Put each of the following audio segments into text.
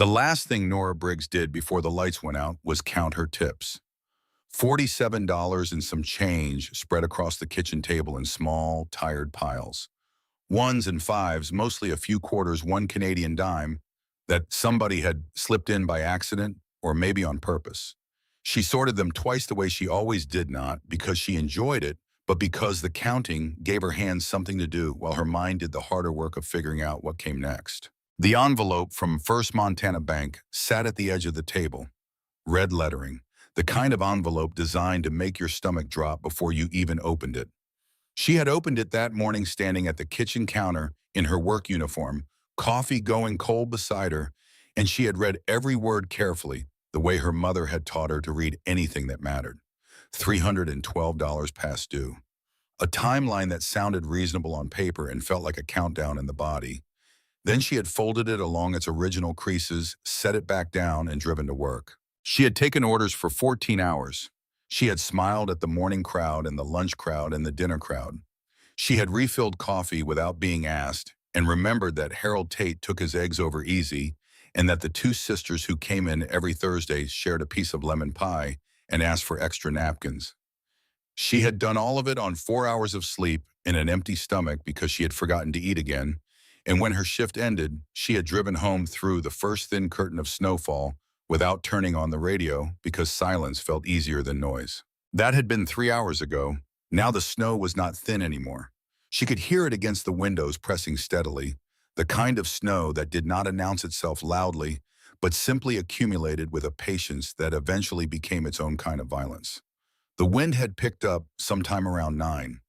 The last thing Nora Briggs did before the lights went out was count her tips. $47 and some change spread across the kitchen table in small, tired piles. Ones and fives, mostly a few quarters, one Canadian dime that somebody had slipped in by accident or maybe on purpose. She sorted them twice the way she always did, not because she enjoyed it, but because the counting gave her hands something to do while her mind did the harder work of figuring out what came next. The envelope from First Montana Bank sat at the edge of the table, red lettering, the kind of envelope designed to make your stomach drop before you even opened it. She had opened it that morning standing at the kitchen counter in her work uniform, coffee going cold beside her, and she had read every word carefully, the way her mother had taught her to read anything that mattered. $312 past due. A timeline that sounded reasonable on paper and felt like a countdown in the body. Then she had folded it along its original creases, set it back down, and driven to work. She had taken orders for 14 hours. She had smiled at the morning crowd and the lunch crowd and the dinner crowd. She had refilled coffee without being asked and remembered that Harold Tate took his eggs over easy and that the two sisters who came in every Thursday shared a piece of lemon pie and asked for extra napkins. She had done all of it on 4 hours of sleep in an empty stomach because she had forgotten to eat again, and when her shift ended, she had driven home through the first thin curtain of snowfall without turning on the radio because silence felt easier than noise. That had been 3 hours ago. Now the snow was not thin anymore. She could hear it against the windows pressing steadily, the kind of snow that did not announce itself loudly, but simply accumulated with a patience that eventually became its own kind of violence. The wind had picked up sometime around 9.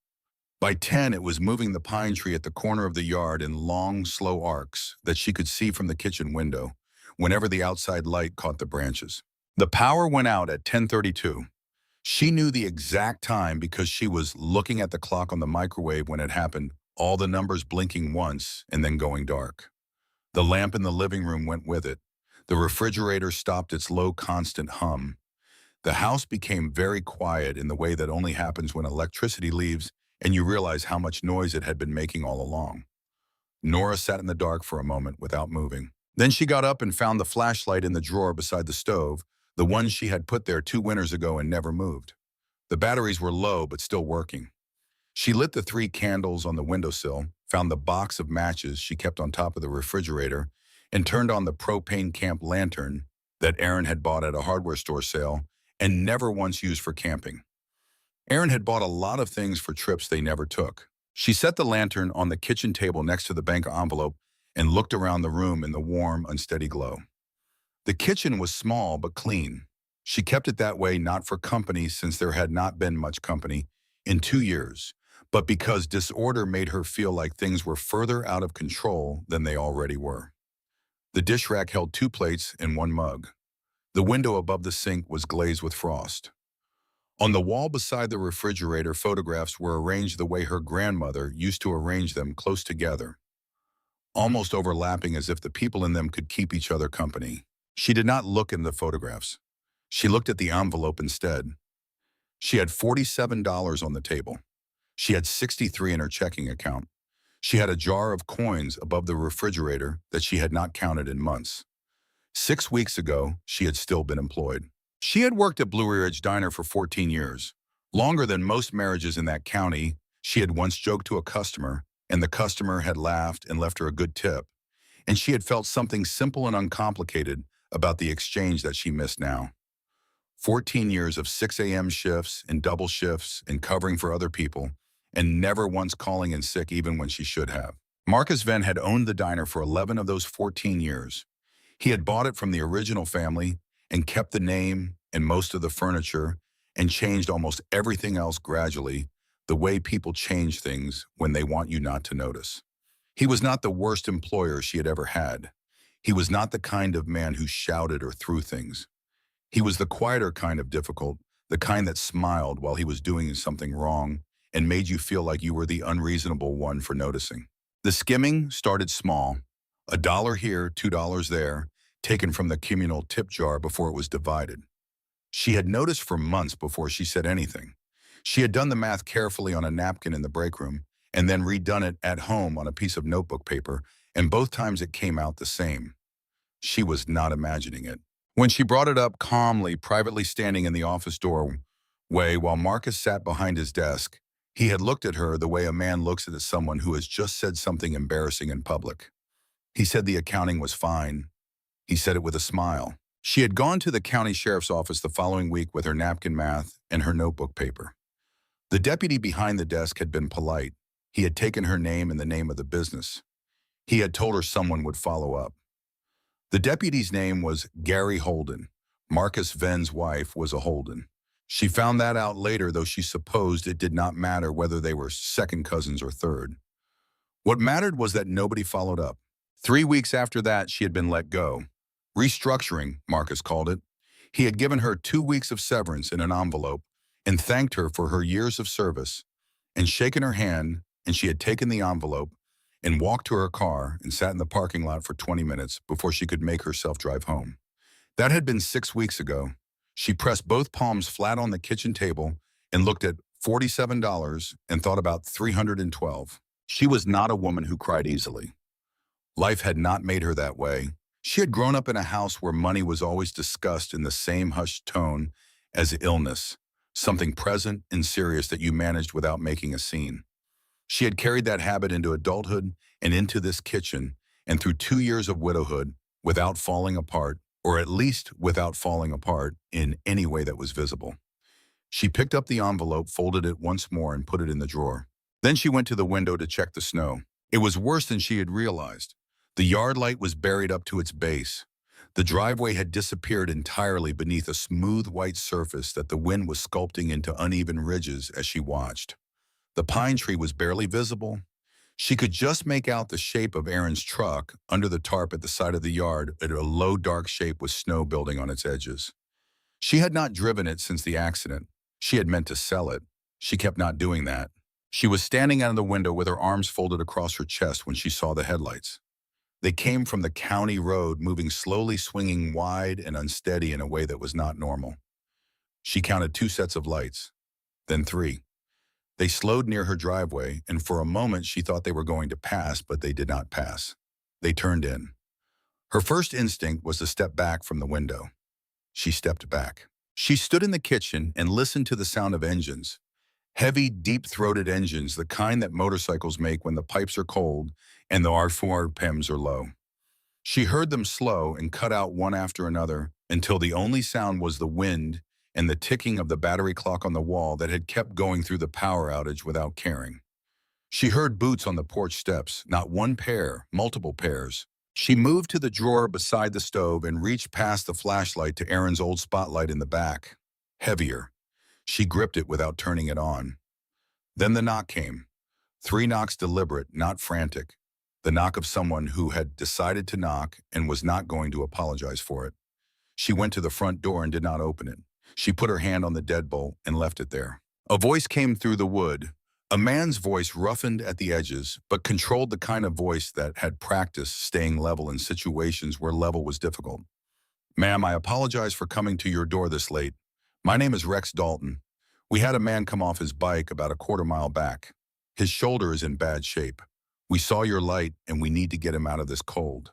By 10, it was moving the pine tree at the corner of the yard in long, slow arcs that she could see from the kitchen window whenever the outside light caught the branches. The power went out at 10:32. She knew the exact time because she was looking at the clock on the microwave when it happened, all the numbers blinking once and then going dark. The lamp in the living room went with it. The refrigerator stopped its low, constant hum. The house became very quiet in the way that only happens when electricity leaves and you realize how much noise it had been making all along. Nora sat in the dark for a moment without moving. Then she got up and found the flashlight in the drawer beside the stove, the one she had put there 2 winters ago and never moved. The batteries were low but still working. She lit the 3 candles on the windowsill, found the box of matches she kept on top of the refrigerator, and turned on the propane camp lantern that Aaron had bought at a hardware store sale and never once used for camping. Aaron had bought a lot of things for trips they never took. She set the lantern on the kitchen table next to the bank envelope and looked around the room in the warm, unsteady glow. The kitchen was small but clean. She kept it that way not for company, since there had not been much company in 2 years, but because disorder made her feel like things were further out of control than they already were. The dish rack held 2 plates and 1 mug. The window above the sink was glazed with frost. On the wall beside the refrigerator, photographs were arranged the way her grandmother used to arrange them, close together, almost overlapping, as if the people in them could keep each other company. She did not look in the photographs. She looked at the envelope instead. She had $47 on the table. She had 63 in her checking account. She had a jar of coins above the refrigerator that she had not counted in months. 6 weeks ago, she had still been employed. She had worked at Blue Ridge Diner for 14 years, longer than most marriages in that county. She had once joked to a customer, and the customer had laughed and left her a good tip, and she had felt something simple and uncomplicated about the exchange that she missed now. 14 years of 6 a.m. shifts and double shifts and covering for other people, and never once calling in sick even when she should have. Marcus Venn had owned the diner for 11 of those 14 years. He had bought it from the original family and kept the name and most of the furniture and changed almost everything else gradually, the way people change things when they want you not to notice. He was not the worst employer she had ever had. He was not the kind of man who shouted or threw things. He was the quieter kind of difficult, the kind that smiled while he was doing something wrong and made you feel like you were the unreasonable one for noticing. The skimming started small, $1 here, $2 there, taken from the communal tip jar before it was divided. She had noticed for months before she said anything. She had done the math carefully on a napkin in the break room and then redone it at home on a piece of notebook paper, and both times it came out the same. She was not imagining it. When she brought it up calmly, privately standing in the office doorway while Marcus sat behind his desk, he had looked at her the way a man looks at someone who has just said something embarrassing in public. He said the accounting was fine. He said it with a smile. She had gone to the county sheriff's office the following week with her napkin math and her notebook paper. The deputy behind the desk had been polite. He had taken her name and the name of the business. He had told her someone would follow up. The deputy's name was Gary Holden. Marcus Venn's wife was a Holden. She found that out later, though she supposed it did not matter whether they were second cousins or third. What mattered was that nobody followed up. 3 weeks after that, she had been let go. Restructuring, Marcus called it. He had given her 2 weeks of severance in an envelope and thanked her for her years of service and shaken her hand, and she had taken the envelope and walked to her car and sat in the parking lot for 20 minutes before she could make herself drive home. That had been 6 weeks ago. She pressed both palms flat on the kitchen table and looked at $47 and thought about $312. She was not a woman who cried easily. Life had not made her that way. She had grown up in a house where money was always discussed in the same hushed tone as illness, something present and serious that you managed without making a scene. She had carried that habit into adulthood and into this kitchen, and through 2 years of widowhood, without falling apart, or at least without falling apart in any way that was visible. She picked up the envelope, folded it once more, and put it in the drawer. Then she went to the window to check the snow. It was worse than she had realized. The yard light was buried up to its base. The driveway had disappeared entirely beneath a smooth white surface that the wind was sculpting into uneven ridges as she watched. The pine tree was barely visible. She could just make out the shape of Aaron's truck under the tarp at the side of the yard, at a low, dark shape with snow building on its edges. She had not driven it since the accident. She had meant to sell it. She kept not doing that. She was standing out of the window with her arms folded across her chest when she saw the headlights. They came from the county road, moving slowly, swinging wide and unsteady in a way that was not normal. She counted 2 sets of lights, then 3. They slowed near her driveway, and for a moment she thought they were going to pass, but they did not pass. They turned in. Her first instinct was to step back from the window. She stepped back. She stood in the kitchen and listened to the sound of engines. Heavy, deep-throated engines, the kind that motorcycles make when the pipes are cold and the RPMs are low. She heard them slow and cut out one after another until the only sound was the wind and the ticking of the battery clock on the wall that had kept going through the power outage without caring. She heard boots on the porch steps, not one pair, multiple pairs. She moved to the drawer beside the stove and reached past the flashlight to Aaron's old spotlight in the back. Heavier. She gripped it without turning it on. Then the knock came. 3 knocks, deliberate, not frantic. The knock of someone who had decided to knock and was not going to apologize for it. She went to the front door and did not open it. She put her hand on the deadbolt and left it there. A voice came through the wood. A man's voice, roughened at the edges, but controlled, the kind of voice that had practiced staying level in situations where level was difficult. "Ma'am, I apologize for coming to your door this late. My name is Rex Dalton. We had a man come off his bike about a quarter-mile back. His shoulder is in bad shape. We saw your light, and we need to get him out of this cold."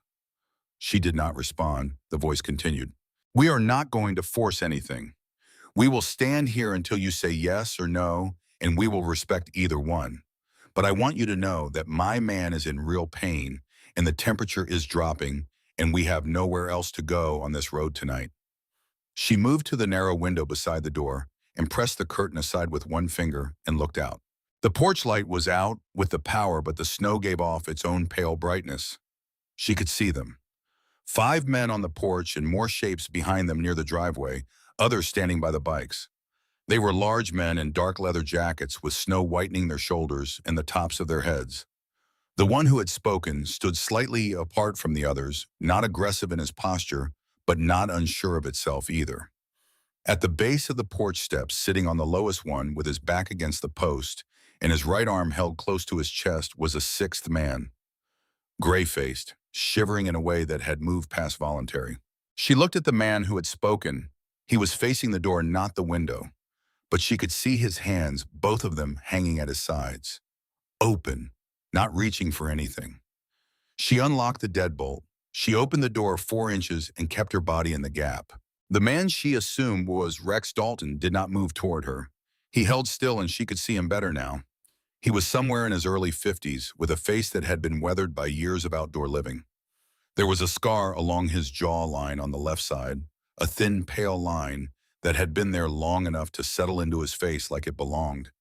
She did not respond. The voice continued. "We are not going to force anything. We will stand here until you say yes or no, and we will respect either one. But I want you to know that my man is in real pain, and the temperature is dropping, and we have nowhere else to go on this road tonight." She moved to the narrow window beside the door and pressed the curtain aside with one finger and looked out. The porch light was out with the power, but the snow gave off its own pale brightness. She could see them. 5 men on the porch and more shapes behind them near the driveway, others standing by the bikes. They were large men in dark leather jackets with snow whitening their shoulders and the tops of their heads. The one who had spoken stood slightly apart from the others, not aggressive in his posture, but not unsure of itself either. At the base of the porch steps, sitting on the lowest one with his back against the post and his right arm held close to his chest, was a 6th man. Gray-faced, shivering in a way that had moved past voluntary. She looked at the man who had spoken. He was facing the door, not the window, but she could see his hands, both of them hanging at his sides. Open, not reaching for anything. She unlocked the deadbolt. She opened the door 4 inches and kept her body in the gap. The man she assumed was Rex Dalton did not move toward her. He held still and she could see him better now. He was somewhere in his early 50s with a face that had been weathered by years of outdoor living. There was a scar along his jawline on the left side, a thin, pale line that had been there long enough to settle into his face like it belonged.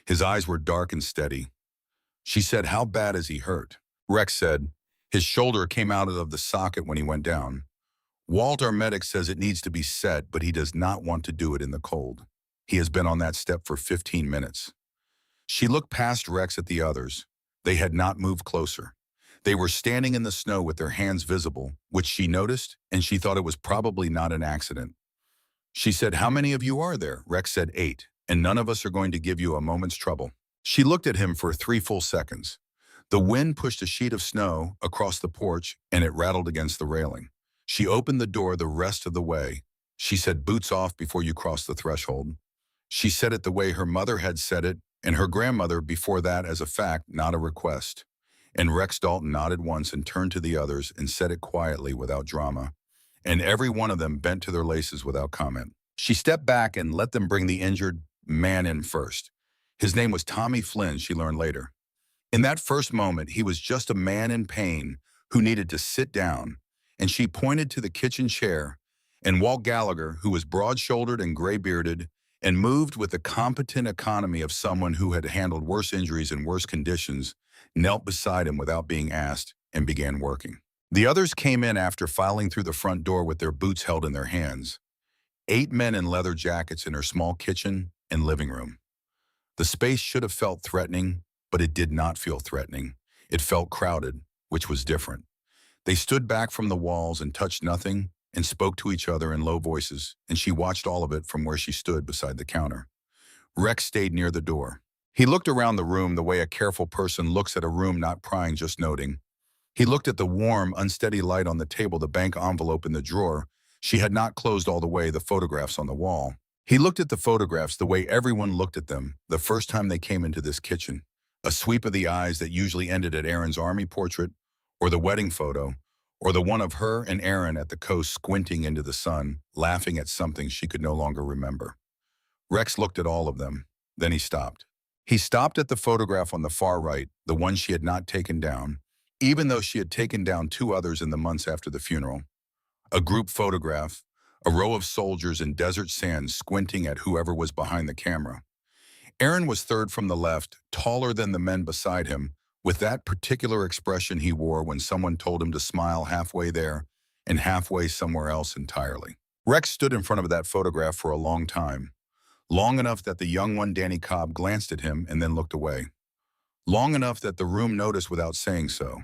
His eyes were dark and steady. She said, "How bad is he hurt?" Rex said, "His shoulder came out of the socket when he went down. Walt, our medic, says it needs to be set, but he does not want to do it in the cold. He has been on that step for 15 minutes. She looked past Rex at the others. They had not moved closer. They were standing in the snow with their hands visible, which she noticed, and she thought it was probably not an accident. She said, "How many of you are there?" Rex said, "8, and none of us are going to give you a moment's trouble." She looked at him for 3 full seconds. The wind pushed a sheet of snow across the porch, and it rattled against the railing. She opened the door the rest of the way. She said, "Boots off before you cross the threshold." She said it the way her mother had said it, and her grandmother before that, as a fact, not a request. And Rex Dalton nodded once and turned to the others and said it quietly without drama. And every one of them bent to their laces without comment. She stepped back and let them bring the injured man in first. His name was Tommy Flynn, she learned later. In that first moment, he was just a man in pain who needed to sit down, and she pointed to the kitchen chair, and Walt Gallagher, who was broad-shouldered and gray-bearded, and moved with the competent economy of someone who had handled worse injuries in worse conditions, knelt beside him without being asked and began working. The others came in after filing through the front door with their boots held in their hands. 8 men in leather jackets in her small kitchen and living room. The space should have felt threatening, but it did not feel threatening. It felt crowded, which was different. They stood back from the walls and touched nothing and spoke to each other in low voices, and she watched all of it from where she stood beside the counter. Rex stayed near the door. He looked around the room the way a careful person looks at a room, not prying, just noting. He looked at the warm, unsteady light on the table, the bank envelope in the drawer. She had not closed all the way, the photographs on the wall. He looked at the photographs the way everyone looked at them the first time they came into this kitchen. A sweep of the eyes that usually ended at Aaron's army portrait, or the wedding photo, or the one of her and Aaron at the coast squinting into the sun, laughing at something she could no longer remember. Rex looked at all of them. Then he stopped. He stopped at the photograph on the far right, the one she had not taken down, even though she had taken down 2 others in the months after the funeral. A group photograph, a row of soldiers in desert sand squinting at whoever was behind the camera. Aaron was third from the left, taller than the men beside him, with that particular expression he wore when someone told him to smile, halfway there and halfway somewhere else entirely. Rex stood in front of that photograph for a long time, long enough that the young one, Danny Cobb, glanced at him and then looked away, long enough that the room noticed without saying so.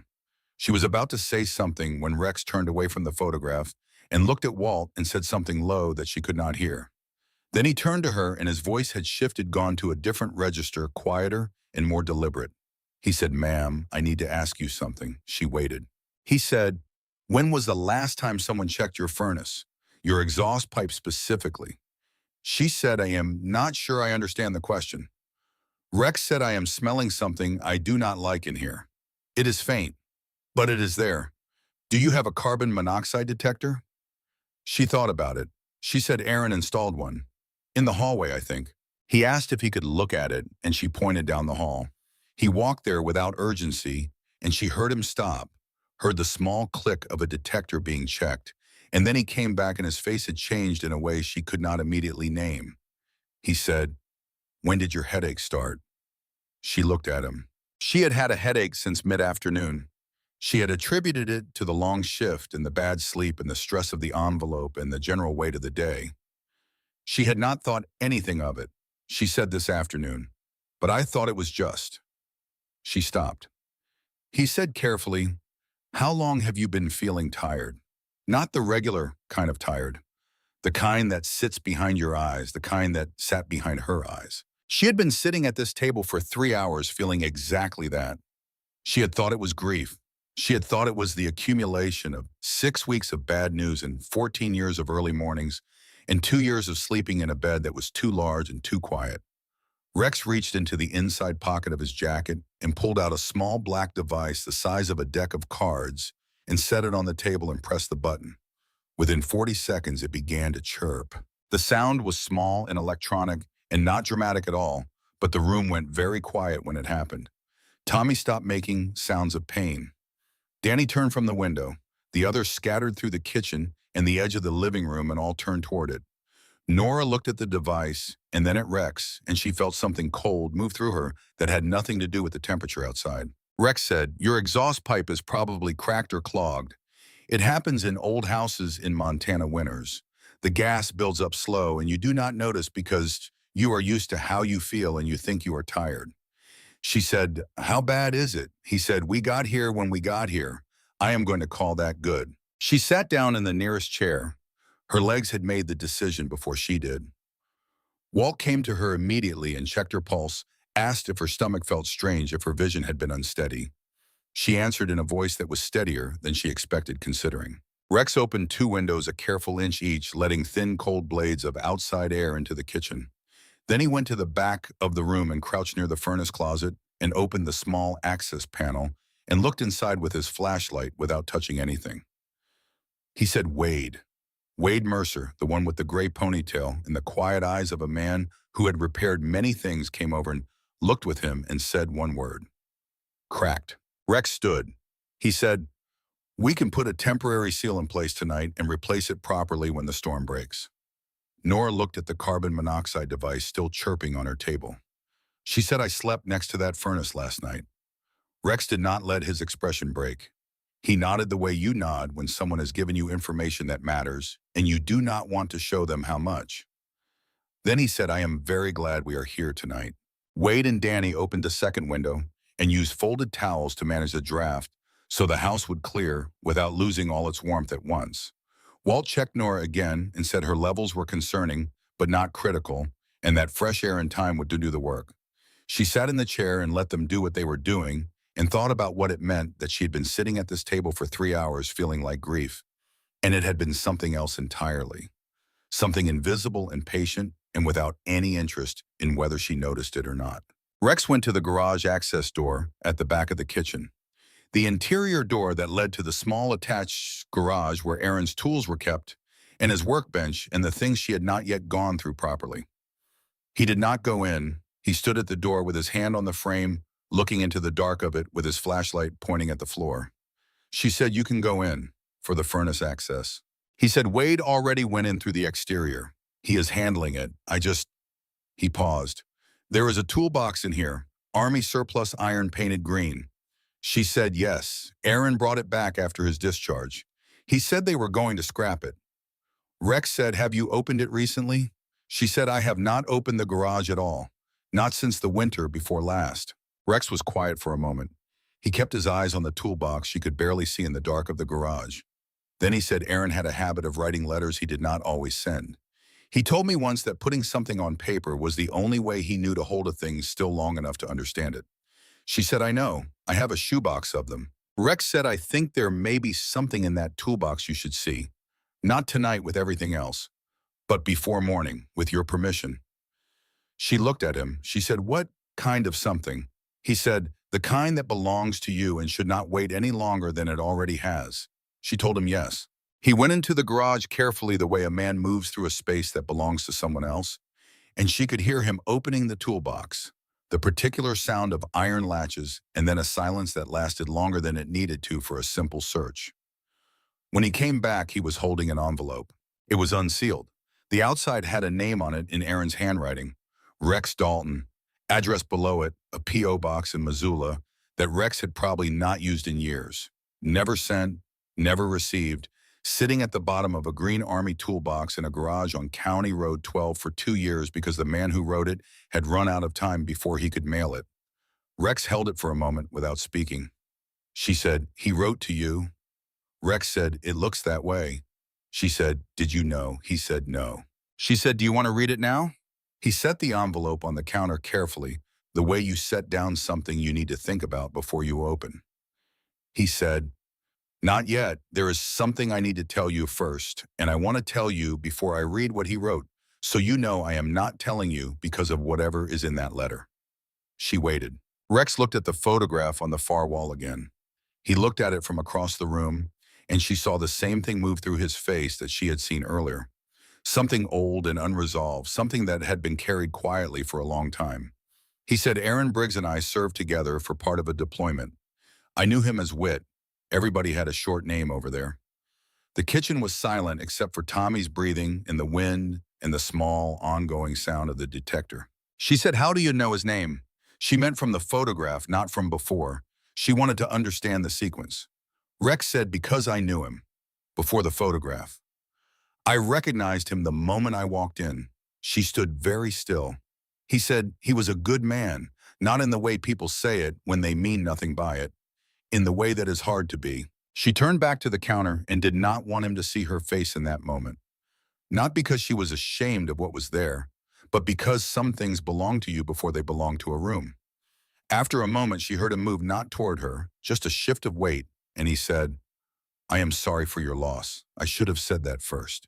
She was about to say something when Rex turned away from the photograph and looked at Walt and said something low that she could not hear. Then he turned to her and his voice had shifted, gone to a different register, quieter and more deliberate. He said, "Ma'am, I need to ask you something." She waited. He said, "When was the last time someone checked your furnace? Your exhaust pipe specifically?" She said, "I am not sure I understand the question." Rex said, "I am smelling something I do not like in here. It is faint, but it is there. Do you have a carbon monoxide detector?" She thought about it. She said Aaron installed one. In the hallway, I think. He asked if he could look at it, and she pointed down the hall. He walked there without urgency, and she heard him stop, heard the small click of a detector being checked, and then he came back and his face had changed in a way she could not immediately name. He said, "When did your headache start?" She looked at him. She had had a headache since mid-afternoon. She had attributed it to the long shift and the bad sleep and the stress of the envelope and the general weight of the day. She had not thought anything of it. She said this afternoon, "But I thought it was just." She stopped. He said carefully, "How long have you been feeling tired? Not the regular kind of tired. The kind that sits behind your eyes, the kind that sat behind her eyes." She had been sitting at this table for 3 hours feeling exactly that. She had thought it was grief. She had thought it was the accumulation of 6 weeks of bad news and 14 years of early mornings and 2 years of sleeping in a bed that was too large and too quiet. Rex reached into the inside pocket of his jacket and pulled out a small black device the size of a deck of cards and set it on the table and pressed the button. Within 40 seconds, it began to chirp. The sound was small and electronic and not dramatic at all, but the room went very quiet when it happened. Tommy stopped making sounds of pain. Danny turned from the window. The others scattered through the kitchen and the edge of the living room and all turned toward it. Nora looked at the device and then at Rex, and she felt something cold move through her that had nothing to do with the temperature outside. Rex said, "Your exhaust pipe is probably cracked or clogged. It happens in old houses in Montana winters. The gas builds up slow and you do not notice because you are used to how you feel and you think you are tired." She said, "How bad is it?" He said, "We got here when we got here. I am going to call that good." She sat down in the nearest chair. Her legs had made the decision before she did. Walt came to her immediately and checked her pulse, asked if her stomach felt strange, if her vision had been unsteady. She answered in a voice that was steadier than she expected considering. Rex opened 2 windows a careful inch each, letting thin, cold blades of outside air into the kitchen. Then he went to the back of the room and crouched near the furnace closet and opened the small access panel and looked inside with his flashlight without touching anything. He said, "Wade." Wade Mercer, the one with the gray ponytail and the quiet eyes of a man who had repaired many things, came over and looked with him and said one word. "Cracked." Rex stood. He said, "We can put a temporary seal in place tonight and replace it properly when the storm breaks." Nora looked at the carbon monoxide device still chirping on her table. She said, "I slept next to that furnace last night." Rex did not let his expression break. He nodded the way you nod when someone has given you information that matters and you do not want to show them how much. Then he said, "I am very glad we are here tonight." Wade and Danny opened the second window and used folded towels to manage the draft so the house would clear without losing all its warmth at once. Walt checked Nora again and said her levels were concerning but not critical and that fresh air and time would do the work. She sat in the chair and let them do what they were doing and thought about what it meant that she had been sitting at this table for 3 hours feeling like grief, and it had been something else entirely. Something invisible and patient and without any interest in whether she noticed it or not. Rex went to the garage access door at the back of the kitchen. The interior door that led to the small attached garage where Aaron's tools were kept and his workbench and the things she had not yet gone through properly. He did not go in. He stood at the door with his hand on the frame, looking into the dark of it with his flashlight pointing at the floor. She said, "You can go in," for the furnace access. He said, "Wade already went in through the exterior. He is handling it. He paused. "There is a toolbox in here, Army surplus iron painted green." She said, "Yes. Aaron brought it back after his discharge. He said they were going to scrap it." Rex said, "Have you opened it recently?" She said, "I have not opened the garage at all. Not since the winter before last." Rex was quiet for a moment. He kept his eyes on the toolbox she could barely see in the dark of the garage. Then he said Aaron had a habit of writing letters he did not always send. He told me once that putting something on paper was the only way he knew to hold a thing still long enough to understand it. She said, "I know. I have a shoebox of them." Rex said, "I think there may be something in that toolbox you should see. Not tonight with everything else, but before morning, with your permission." She looked at him. She said, "What kind of something?" He said, "The kind that belongs to you and should not wait any longer than it already has." She told him yes. He went into the garage carefully the way a man moves through a space that belongs to someone else, and she could hear him opening the toolbox, the particular sound of iron latches, and then a silence that lasted longer than it needed to for a simple search. When he came back, he was holding an envelope. It was unsealed. The outside had a name on it in Aaron's handwriting, Rex Dalton. Address below it, a P.O. box in Missoula that Rex had probably not used in years. Never sent, never received, sitting at the bottom of a green Army toolbox in a garage on County Road 12 for 2 years because the man who wrote it had run out of time before he could mail it. Rex held it for a moment without speaking. She said, "He wrote to you?" Rex said, "It looks that way." She said, "Did you know?" He said, "No." She said, "Do you want to read it now?" He set the envelope on the counter carefully, the way you set down something you need to think about before you open. He said, "Not yet. There is something I need to tell you first, and I want to tell you before I read what he wrote, so you know I am not telling you because of whatever is in that letter." She waited. Rex looked at the photograph on the far wall again. He looked at it from across the room, and she saw the same thing move through his face that she had seen earlier. Something old and unresolved, something that had been carried quietly for a long time. He said, Aaron Briggs and I served together for part of a deployment. I knew him as Wit. Everybody had a short name over there. The kitchen was silent except for Tommy's breathing and the wind and the small, ongoing sound of the detector. She said, how do you know his name? She meant from the photograph, not from before. She wanted to understand the sequence. Rex said, because I knew him. Before the photograph. I recognized him the moment I walked in. She stood very still. He said he was a good man, not in the way people say it when they mean nothing by it, in the way that is hard to be. She turned back to the counter and did not want him to see her face in that moment. Not because she was ashamed of what was there, but because some things belong to you before they belong to a room. After a moment, she heard him move not toward her, just a shift of weight, and he said, I am sorry for your loss. I should have said that first.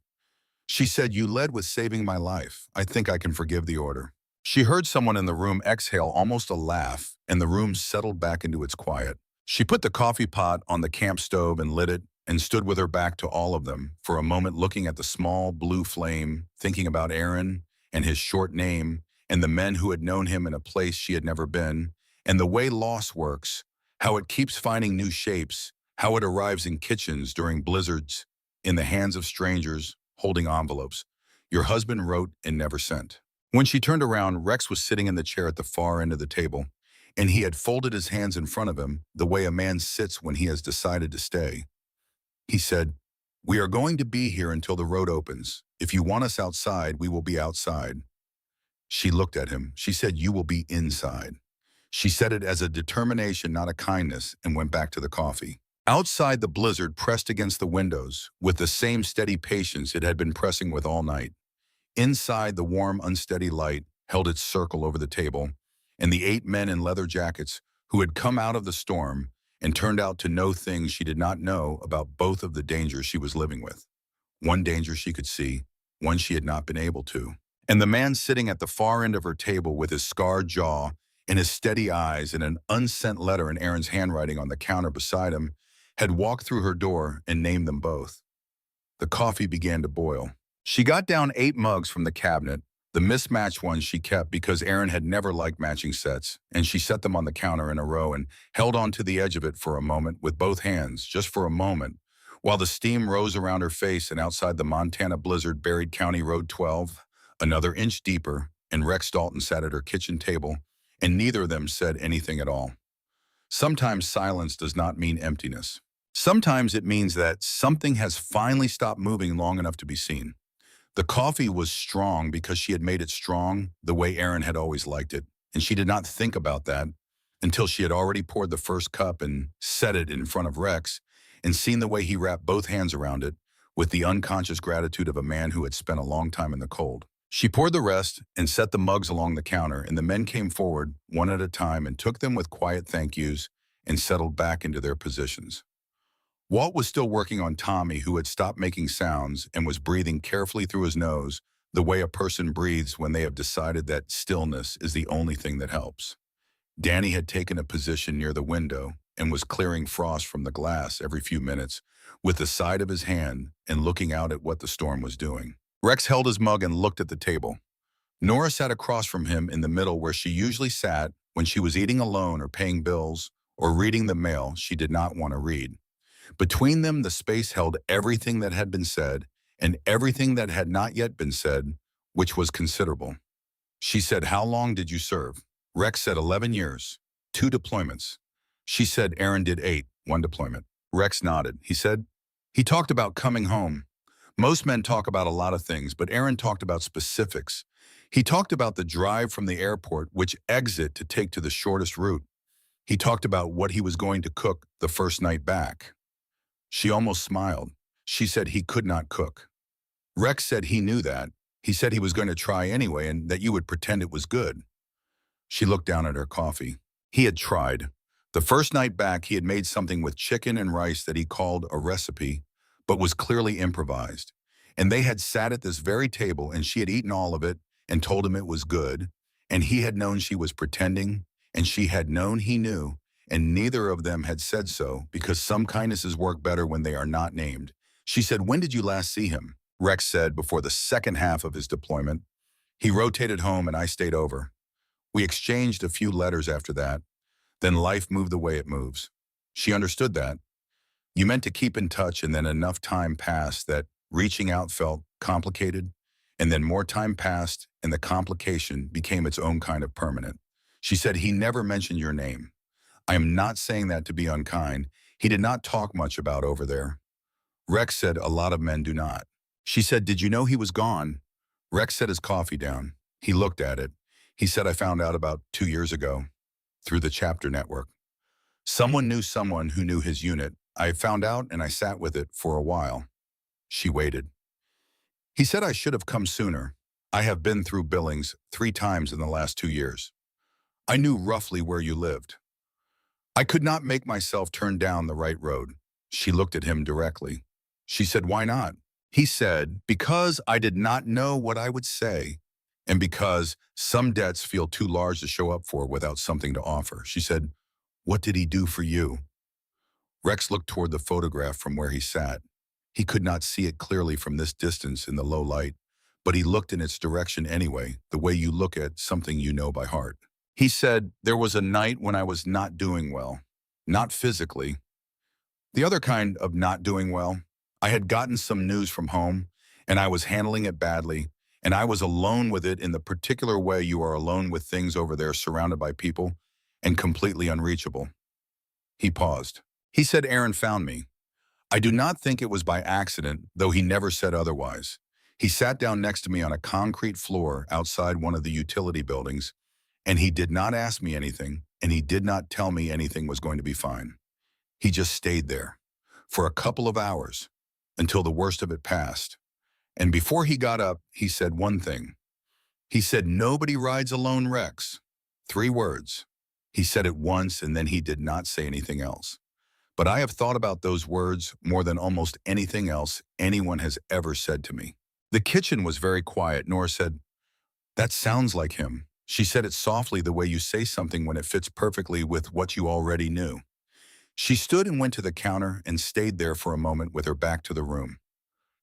She said, you led with saving my life. I think I can forgive the order. She heard someone in the room exhale almost a laugh, and the room settled back into its quiet. She put the coffee pot on the camp stove and lit it, and stood with her back to all of them, for a moment looking at the small blue flame, thinking about Aaron and his short name, and the men who had known him in a place she had never been, and the way loss works, how it keeps finding new shapes, how it arrives in kitchens during blizzards, in the hands of strangers, holding envelopes. Your husband wrote and never sent. When she turned around, Rex was sitting in the chair at the far end of the table, and he had folded his hands in front of him the way a man sits when he has decided to stay. He said, we are going to be here until the road opens. If you want us outside, we will be outside. She looked at him. She said, you will be inside. She said it as a determination, not a kindness, and went back to the coffee. Outside, the blizzard pressed against the windows with the same steady patience it had been pressing with all night. Inside, the warm, unsteady light held its circle over the table, and the 8 men in leather jackets who had come out of the storm and turned out to know things she did not know about both of the dangers she was living with. One danger she could see, one she had not been able to. And the man sitting at the far end of her table with his scarred jaw and his steady eyes and an unsent letter in Aaron's handwriting on the counter beside him had walked through her door and named them both. The coffee began to boil. She got down 8 mugs from the cabinet, the mismatched ones she kept because Aaron had never liked matching sets, and she set them on the counter in a row and held on to the edge of it for a moment with both hands, just for a moment, while the steam rose around her face and outside the Montana blizzard buried County Road 12, another inch deeper, and Rex Dalton sat at her kitchen table, and neither of them said anything at all. Sometimes silence does not mean emptiness. Sometimes it means that something has finally stopped moving long enough to be seen. The coffee was strong because she had made it strong the way Aaron had always liked it, and she did not think about that until she had already poured the first cup and set it in front of Rex and seen the way he wrapped both hands around it with the unconscious gratitude of a man who had spent a long time in the cold. She poured the rest and set the mugs along the counter, and the men came forward one at a time and took them with quiet thank yous and settled back into their positions. Walt was still working on Tommy, who had stopped making sounds and was breathing carefully through his nose, the way a person breathes when they have decided that stillness is the only thing that helps. Danny had taken a position near the window and was clearing frost from the glass every few minutes with the side of his hand and looking out at what the storm was doing. Rex held his mug and looked at the table. Nora sat across from him in the middle where she usually sat when she was eating alone or paying bills or reading the mail she did not want to read. Between them, the space held everything that had been said and everything that had not yet been said, which was considerable. She said, how long did you serve? Rex said 11 years, 2 deployments. She said Aaron did 8, 1 deployment. Rex nodded. He said, he talked about coming home. Most men talk about a lot of things, but Aaron talked about specifics. He talked about the drive from the airport, which exit to take to the shortest route. He talked about what he was going to cook the first night back. She almost smiled. She said he could not cook. Rex said he knew that. He said he was going to try anyway and that you would pretend it was good. She looked down at her coffee. He had tried. The first night back, he had made something with chicken and rice that he called a recipe, but was clearly improvised. And they had sat at this very table and she had eaten all of it and told him it was good. And he had known she was pretending, and she had known he knew, and neither of them had said so because some kindnesses work better when they are not named. She said, "When did you last see him?" Rex said before the second half of his deployment. "He rotated home and I stayed over. We exchanged a few letters after that. Then life moved the way it moves." She understood that. You meant to keep in touch, and then enough time passed that reaching out felt complicated, and then more time passed and the complication became its own kind of permanent. She said, "He never mentioned your name. I am not saying that to be unkind. He did not talk much about over there." Rex said, "A lot of men do not." She said, "Did you know he was gone?" Rex set his coffee down. He looked at it. He said, "I found out about 2 years ago through the chapter network. Someone knew someone who knew his unit. I found out and I sat with it for a while." She waited. He said, "I should have come sooner. I have been through Billings 3 times in the last 2 years. I knew roughly where you lived. I could not make myself turn down the right road." She looked at him directly. She said, "Why not?" He said, "Because I did not know what I would say, and because some debts feel too large to show up for without something to offer." She said, "What did he do for you?" Rex looked toward the photograph from where he sat. He could not see it clearly from this distance in the low light, but he looked in its direction anyway, the way you look at something you know by heart. He said, "There was a night when I was not doing well. Not physically. The other kind of not doing well. I had gotten some news from home, and I was handling it badly, and I was alone with it in the particular way you are alone with things over there surrounded by people and completely unreachable." He paused. He said, "Aaron found me. I do not think it was by accident, though he never said otherwise. He sat down next to me on a concrete floor outside one of the utility buildings, and he did not ask me anything, and he did not tell me anything was going to be fine. He just stayed there for a couple of hours until the worst of it passed. And before he got up, he said one thing. He said, 'Nobody rides alone, Rex.' 3 words. He said it once, and then he did not say anything else. But I have thought about those words more than almost anything else anyone has ever said to me." The kitchen was very quiet. Nora said, "That sounds like him." She said it softly, the way you say something when it fits perfectly with what you already knew. She stood and went to the counter and stayed there for a moment with her back to the room.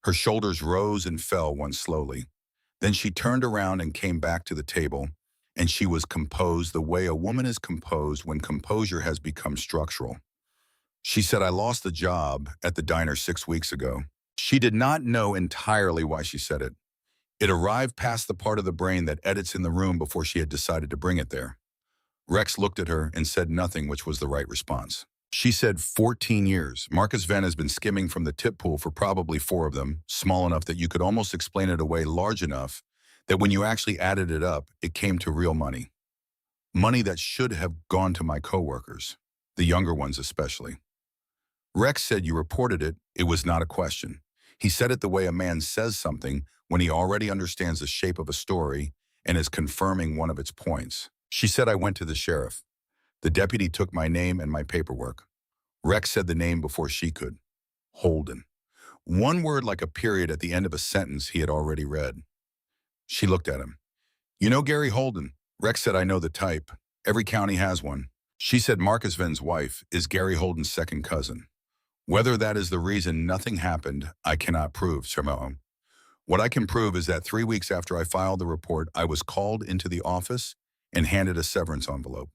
Her shoulders rose and fell once slowly. Then she turned around and came back to the table, and she was composed the way a woman is composed when composure has become structural. She said, "I lost the job at the diner 6 weeks ago." She did not know entirely why she said it. It arrived past the part of the brain that edits in the room before she had decided to bring it there. Rex looked at her and said nothing, which was the right response. She said, 14 years. Marcus Venn has been skimming from the tip pool for probably 4 of them, small enough that you could almost explain it away, large enough that when you actually added it up, it came to real money. Money that should have gone to my coworkers, the younger ones especially. Rex said, "You reported it. It was not a question." He said it the way a man says something when he already understands the shape of a story and is confirming one of its points. She said, "I went to the sheriff. The deputy took my name and my paperwork." Rex said the name before she could. Holden. One word like a period at the end of a sentence he had already read. She looked at him. "You know Gary Holden?" Rex said, "I know the type. Every county has one." She said, "Marcus Venn's wife is Gary Holden's second cousin. Whether that is the reason nothing happened, I cannot prove, Simone. What I can prove is that 3 weeks after I filed the report, I was called into the office and handed a severance envelope."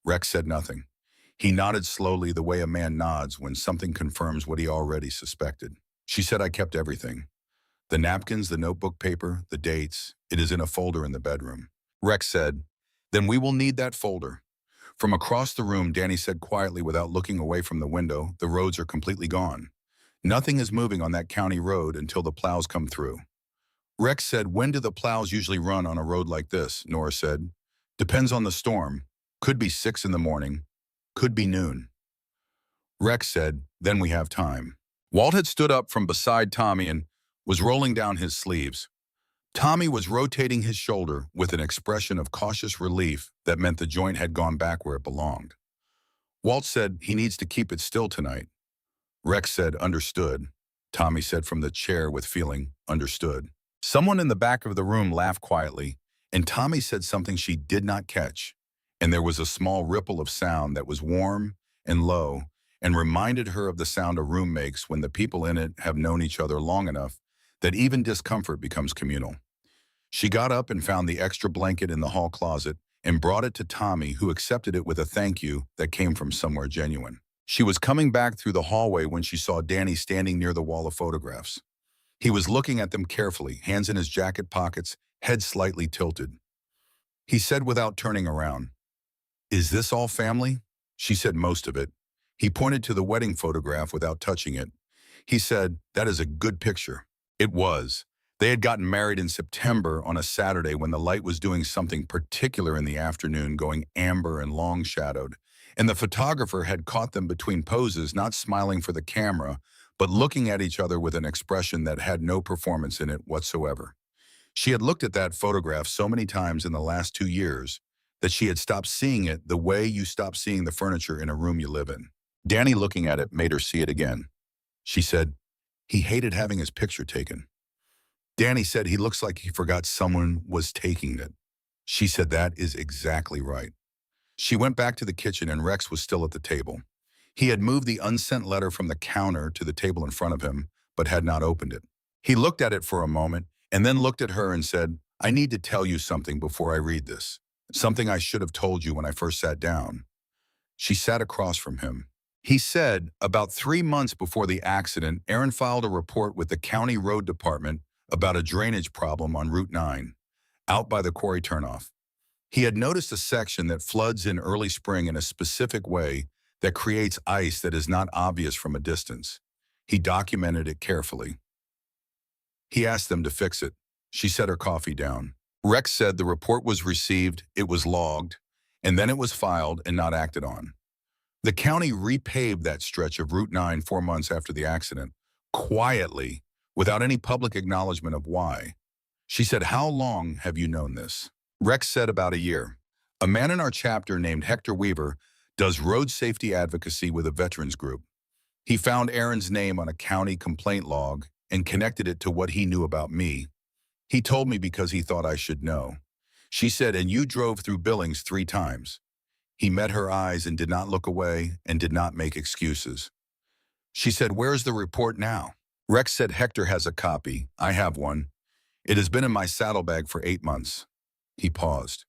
Rex said nothing. He nodded slowly the way a man nods when something confirms what he already suspected. She said, "I kept everything. The napkins, the notebook paper, the dates. It is in a folder in the bedroom." Rex said, "Then we will need that folder." From across the room, Danny said quietly without looking away from the window, "The roads are completely gone. Nothing is moving on that county road until the plows come through." Rex said, "When do the plows usually run on a road like this?" Nora said, "Depends on the storm. Could be 6 in the morning. Could be noon." Rex said, "Then we have time." Walt had stood up from beside Tommy and was rolling down his sleeves. Tommy was rotating his shoulder with an expression of cautious relief that meant the joint had gone back where it belonged. Walt said, "He needs to keep it still tonight." Rex said, "Understood." Tommy said from the chair with feeling, "Understood." Someone in the back of the room laughed quietly, and Tommy said something she did not catch. and there was a small ripple of sound that was warm and low and reminded her of the sound a room makes when the people in it have known each other long enough that even discomfort becomes communal. She got up and found the extra blanket in the hall closet and brought it to Tommy, who accepted it with a thank you that came from somewhere genuine. She was coming back through the hallway when she saw Danny standing near the wall of photographs. He was looking at them carefully, hands in his jacket pockets, head slightly tilted. He said without turning around, "Is this all family?" She said most of it. He pointed to the wedding photograph without touching it. He said, "That is a good picture." It was. They had gotten married in September on a Saturday when the light was doing something particular in the afternoon, going amber and long-shadowed. And the photographer had caught them between poses, not smiling for the camera, but looking at each other with an expression that had no performance in it whatsoever. She had looked at that photograph so many times in the last 2 years that she had stopped seeing it the way you stop seeing the furniture in a room you live in. Danny looking at it made her see it again. She said, "He hated having his picture taken." Danny said, "He looks like he forgot someone was taking it." She said, "That is exactly right." She went back to the kitchen and Rex was still at the table. He had moved the unsent letter from the counter to the table in front of him, but had not opened it. He looked at it for a moment and then looked at her and said, "I need to tell you something before I read this. Something I should have told you when I first sat down." She sat across from him. He said, about 3 months before the accident, Aaron filed a report with the county road department about a drainage problem on Route 9, out by the quarry turnoff. He had noticed a section that floods in early spring in a specific way that creates ice that is not obvious from a distance. He documented it carefully. He asked them to fix it. She set her coffee down. Rex said the report was received, it was logged, and then it was filed and not acted on. The county repaved that stretch of Route 9 4 months after the accident, quietly, without any public acknowledgement of why. She said, "How long have you known this?" Rex said, "About a year. A man in our chapter named Hector Weaver does road safety advocacy with a veterans group. He found Aaron's name on a county complaint log and connected it to what he knew about me. He told me because he thought I should know." She said, "And you drove through Billings 3 times. He met her eyes and did not look away and did not make excuses. She said, "Where's the report now?" Rex said, "Hector has a copy. I have one. It has been in my saddlebag for 8 months. He paused.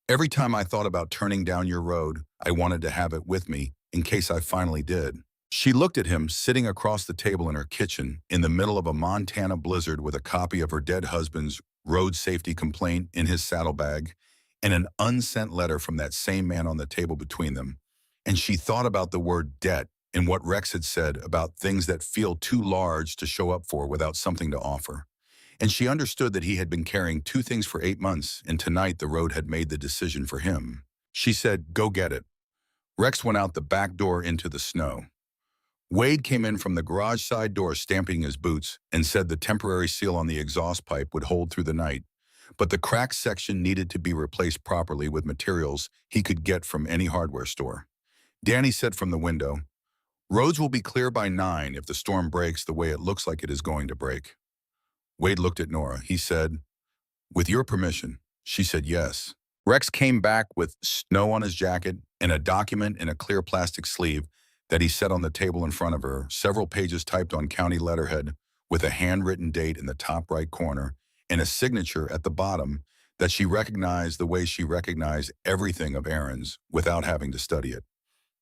"Every time I thought about turning down your road, I wanted to have it with me in case I finally did." She looked at him sitting across the table in her kitchen in the middle of a Montana blizzard with a copy of her dead husband's road safety complaint in his saddlebag and an unsent letter from that same man on the table between them. And she thought about the word debt and what Rex had said about things that feel too large to show up for without something to offer. And she understood that he had been carrying 2 things for 8 months, and tonight the road had made the decision for him. She said, "Go get it." Rex went out the back door into the snow. Wade came in from the garage side door stamping his boots and said the temporary seal on the exhaust pipe would hold through the night, but the cracked section needed to be replaced properly with materials he could get from any hardware store. Danny said from the window, "Roads will be clear by 9 if the storm breaks the way it looks like it is going to break." Wade looked at Nora. He said, "With your permission." She said yes. Rex came back with snow on his jacket and a document in a clear plastic sleeve that he set on the table in front of her, several pages typed on county letterhead with a handwritten date in the top right corner and a signature at the bottom that she recognized the way she recognized everything of Aaron's without having to study it.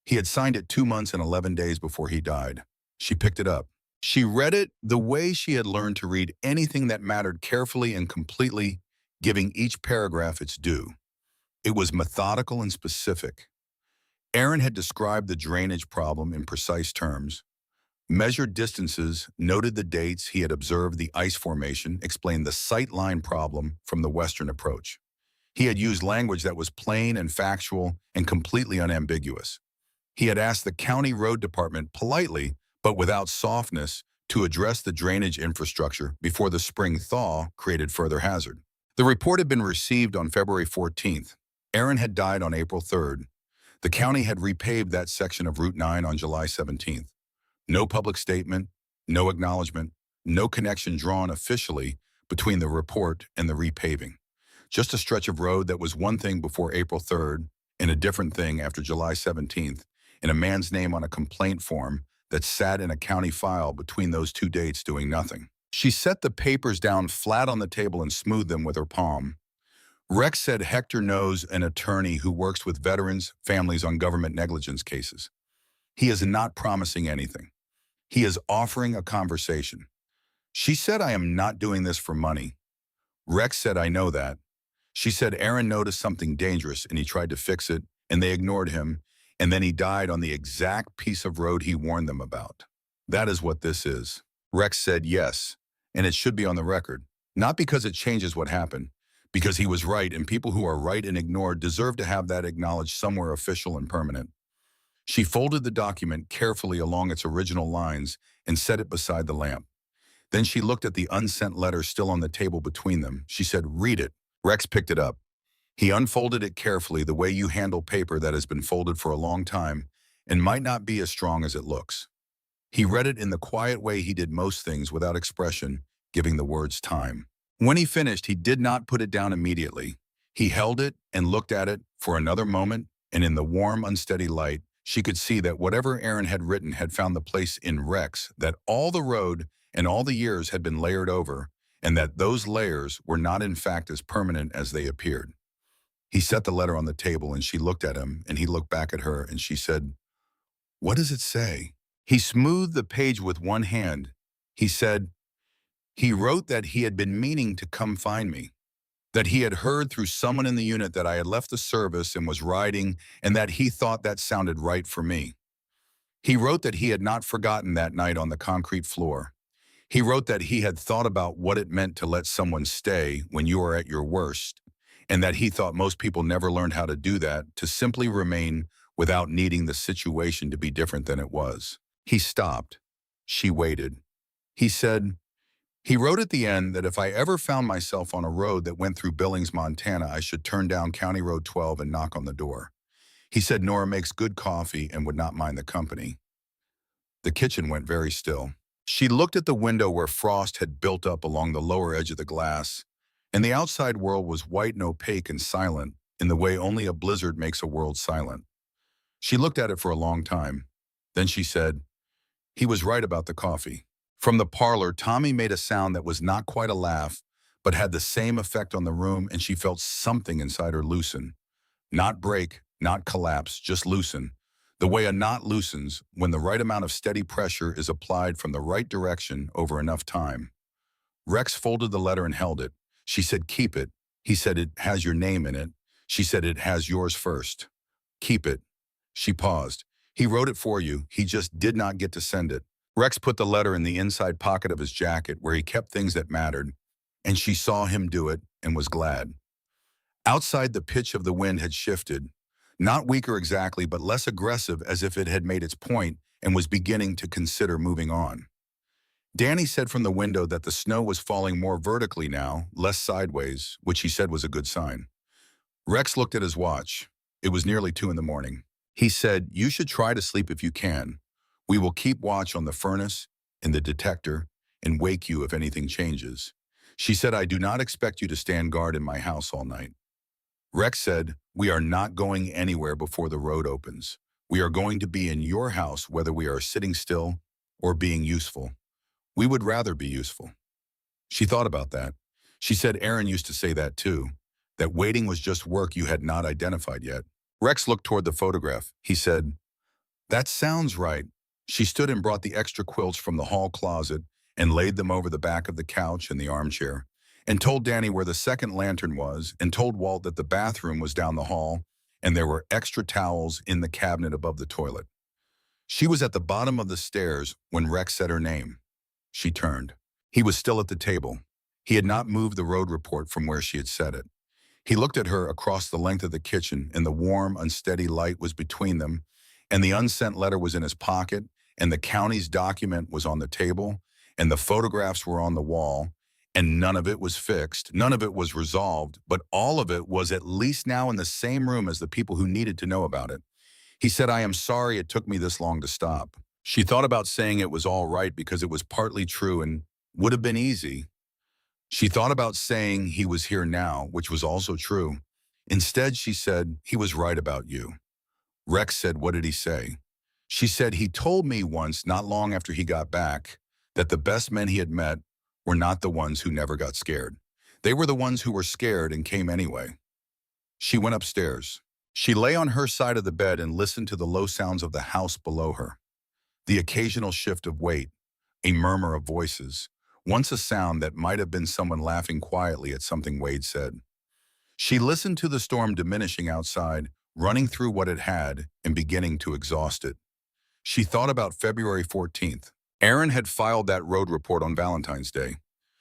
He had signed it 2 months and 11 days before he died. She picked it up. She read it the way she had learned to read anything that mattered, carefully and completely, giving each paragraph its due. It was methodical and specific. Aaron had described the drainage problem in precise terms, measured distances, noted the dates he had observed the ice formation, explained the sight line problem from the western approach. He had used language that was plain and factual and completely unambiguous. He had asked the county road department politely, but without softness, to address the drainage infrastructure before the spring thaw created further hazard. The report had been received on February 14th. Aaron had died on April 3rd. The county had repaved that section of Route 9 on July 17th. No public statement, no acknowledgement, no connection drawn officially between the report and the repaving. Just a stretch of road that was one thing before April 3rd and a different thing after July 17th, and a man's name on a complaint form that sat in a county file between those two dates doing nothing. She set the papers down flat on the table and smoothed them with her palm. Rex said Hector knows an attorney who works with veterans' families on government negligence cases. He is not promising anything. He is offering a conversation. She said, I am not doing this for money. Rex said, I know that. She said Aaron noticed something dangerous and he tried to fix it, and they ignored him, and then he died on the exact piece of road he warned them about. That is what this is. Rex said yes, and it should be on the record. Not because it changes what happened, because he was right, and people who are right and ignored deserve to have that acknowledged somewhere official and permanent. She folded the document carefully along its original lines and set it beside the lamp. Then she looked at the unsent letter still on the table between them. She said, read it. Rex picked it up. He unfolded it carefully, the way you handle paper that has been folded for a long time and might not be as strong as it looks. He read it in the quiet way he did most things, without expression, giving the words time. When he finished, he did not put it down immediately. He held it and looked at it for another moment, and in the warm, unsteady light, she could see that whatever Aaron had written had found the place in Rex, that all the road and all the years had been layered over, and that those layers were not in fact as permanent as they appeared. He set the letter on the table and she looked at him, and he looked back at her, and she said, what does it say? He smoothed the page with one hand. He said, he wrote that he had been meaning to come find me, that he had heard through someone in the unit that I had left the service and was riding, and that he thought that sounded right for me. He wrote that he had not forgotten that night on the concrete floor. He wrote that he had thought about what it meant to let someone stay when you are at your worst, and that he thought most people never learned how to do that, to simply remain without needing the situation to be different than it was. He stopped. She waited. He said, he wrote at the end that if I ever found myself on a road that went through Billings, Montana, I should turn down County Road 12 and knock on the door. He said Nora makes good coffee and would not mind the company. The kitchen went very still. She looked at the window where frost had built up along the lower edge of the glass, and the outside world was white and opaque and silent in the way only a blizzard makes a world silent. She looked at it for a long time. Then she said, he was right about the coffee. From the parlor, Tommy made a sound that was not quite a laugh, but had the same effect on the room, and she felt something inside her loosen. Not break, not collapse, just loosen. The way a knot loosens when the right amount of steady pressure is applied from the right direction over enough time. Rex folded the letter and held it. She said, keep it. He said, it has your name in it. She said, it has yours first. Keep it. She paused. He wrote it for you. He just did not get to send it. Rex put the letter in the inside pocket of his jacket where he kept things that mattered, and she saw him do it and was glad. Outside, the pitch of the wind had shifted, not weaker exactly, but less aggressive, as if it had made its point and was beginning to consider moving on. Danny said from the window that the snow was falling more vertically now, less sideways, which he said was a good sign. Rex looked at his watch. It was nearly 2 in the morning. He said, you should try to sleep if you can. We will keep watch on the furnace and the detector and wake you if anything changes. She said, I do not expect you to stand guard in my house all night. Rex said, we are not going anywhere before the road opens. We are going to be in your house whether we are sitting still or being useful. We would rather be useful. She thought about that. She said Aaron used to say that too, that waiting was just work you had not identified yet. Rex looked toward the photograph. He said, that sounds right. She stood and brought the extra quilts from the hall closet and laid them over the back of the couch and the armchair, and told Danny where the second lantern was, and told Walt that the bathroom was down the hall and there were extra towels in the cabinet above the toilet. She was at the bottom of the stairs when Rex said her name. She turned. He was still at the table. He had not moved the road report from where she had said it. He looked at her across the length of the kitchen, and the warm, unsteady light was between them, and the unsent letter was in his pocket, and the county's document was on the table, and the photographs were on the wall, and none of it was fixed, none of it was resolved, but all of it was at least now in the same room as the people who needed to know about it. He said, I am sorry it took me this long to stop. She thought about saying it was all right because it was partly true and would have been easy. She thought about saying he was here now, which was also true, Instead, she said, he was right about you. Rex said, what did he say? She said, he told me once, not long after he got back, that the best men he had met were not the ones who never got scared. They were the ones who were scared and came anyway. She went upstairs. She lay on her side of the bed and listened to the low sounds of the house below her. The occasional shift of weight, a murmur of voices, once a sound that might have been someone laughing quietly at something Wade said. She listened to the storm diminishing outside, running through what it had and beginning to exhaust it. She thought about February 14th. Aaron had filed that road report on Valentine's Day.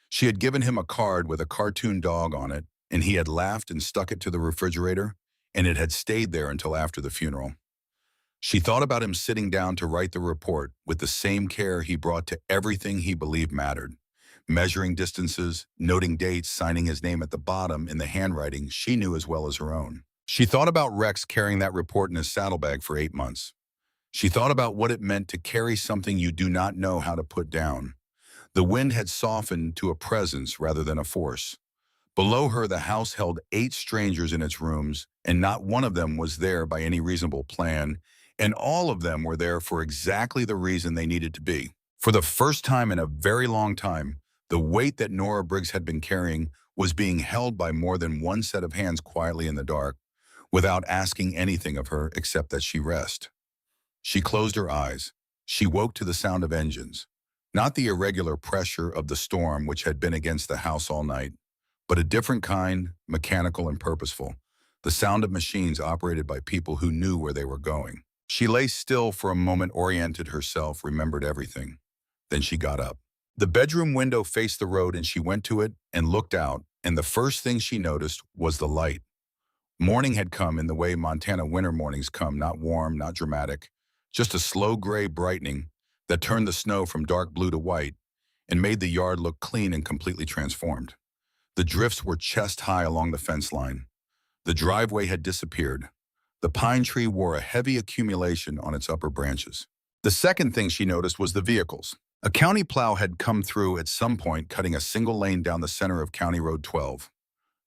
She had given him a card with a cartoon dog on it, and he had laughed and stuck it to the refrigerator, and it had stayed there until after the funeral. She thought about him sitting down to write the report with the same care he brought to everything he believed mattered, measuring distances, noting dates, signing his name at the bottom in the handwriting she knew as well as her own. She thought about Rex carrying that report in his saddlebag for 8 months. She thought about what it meant to carry something you do not know how to put down. The wind had softened to a presence rather than a force. Below her, the house held 8 strangers in its rooms, and not one of them was there by any reasonable plan, and all of them were there for exactly the reason they needed to be. For the first time in a very long time, the weight that Nora Briggs had been carrying was being held by more than one set of hands quietly in the dark, without asking anything of her except that she rest. She closed her eyes. She woke to the sound of engines, not the irregular pressure of the storm which had been against the house all night, but a different kind, mechanical and purposeful, the sound of machines operated by people who knew where they were going. She lay still for a moment, oriented herself, remembered everything. Then she got up. The bedroom window faced the road and she went to it and looked out, and the first thing she noticed was the light. Morning had come in the way Montana winter mornings come, not warm, not dramatic, just a slow gray brightening that turned the snow from dark blue to white and made the yard look clean and completely transformed. The drifts were chest high along the fence line. The driveway had disappeared. The pine tree wore a heavy accumulation on its upper branches. The second thing she noticed was the vehicles. A county plow had come through at some point, cutting a single lane down the center of County Road 12.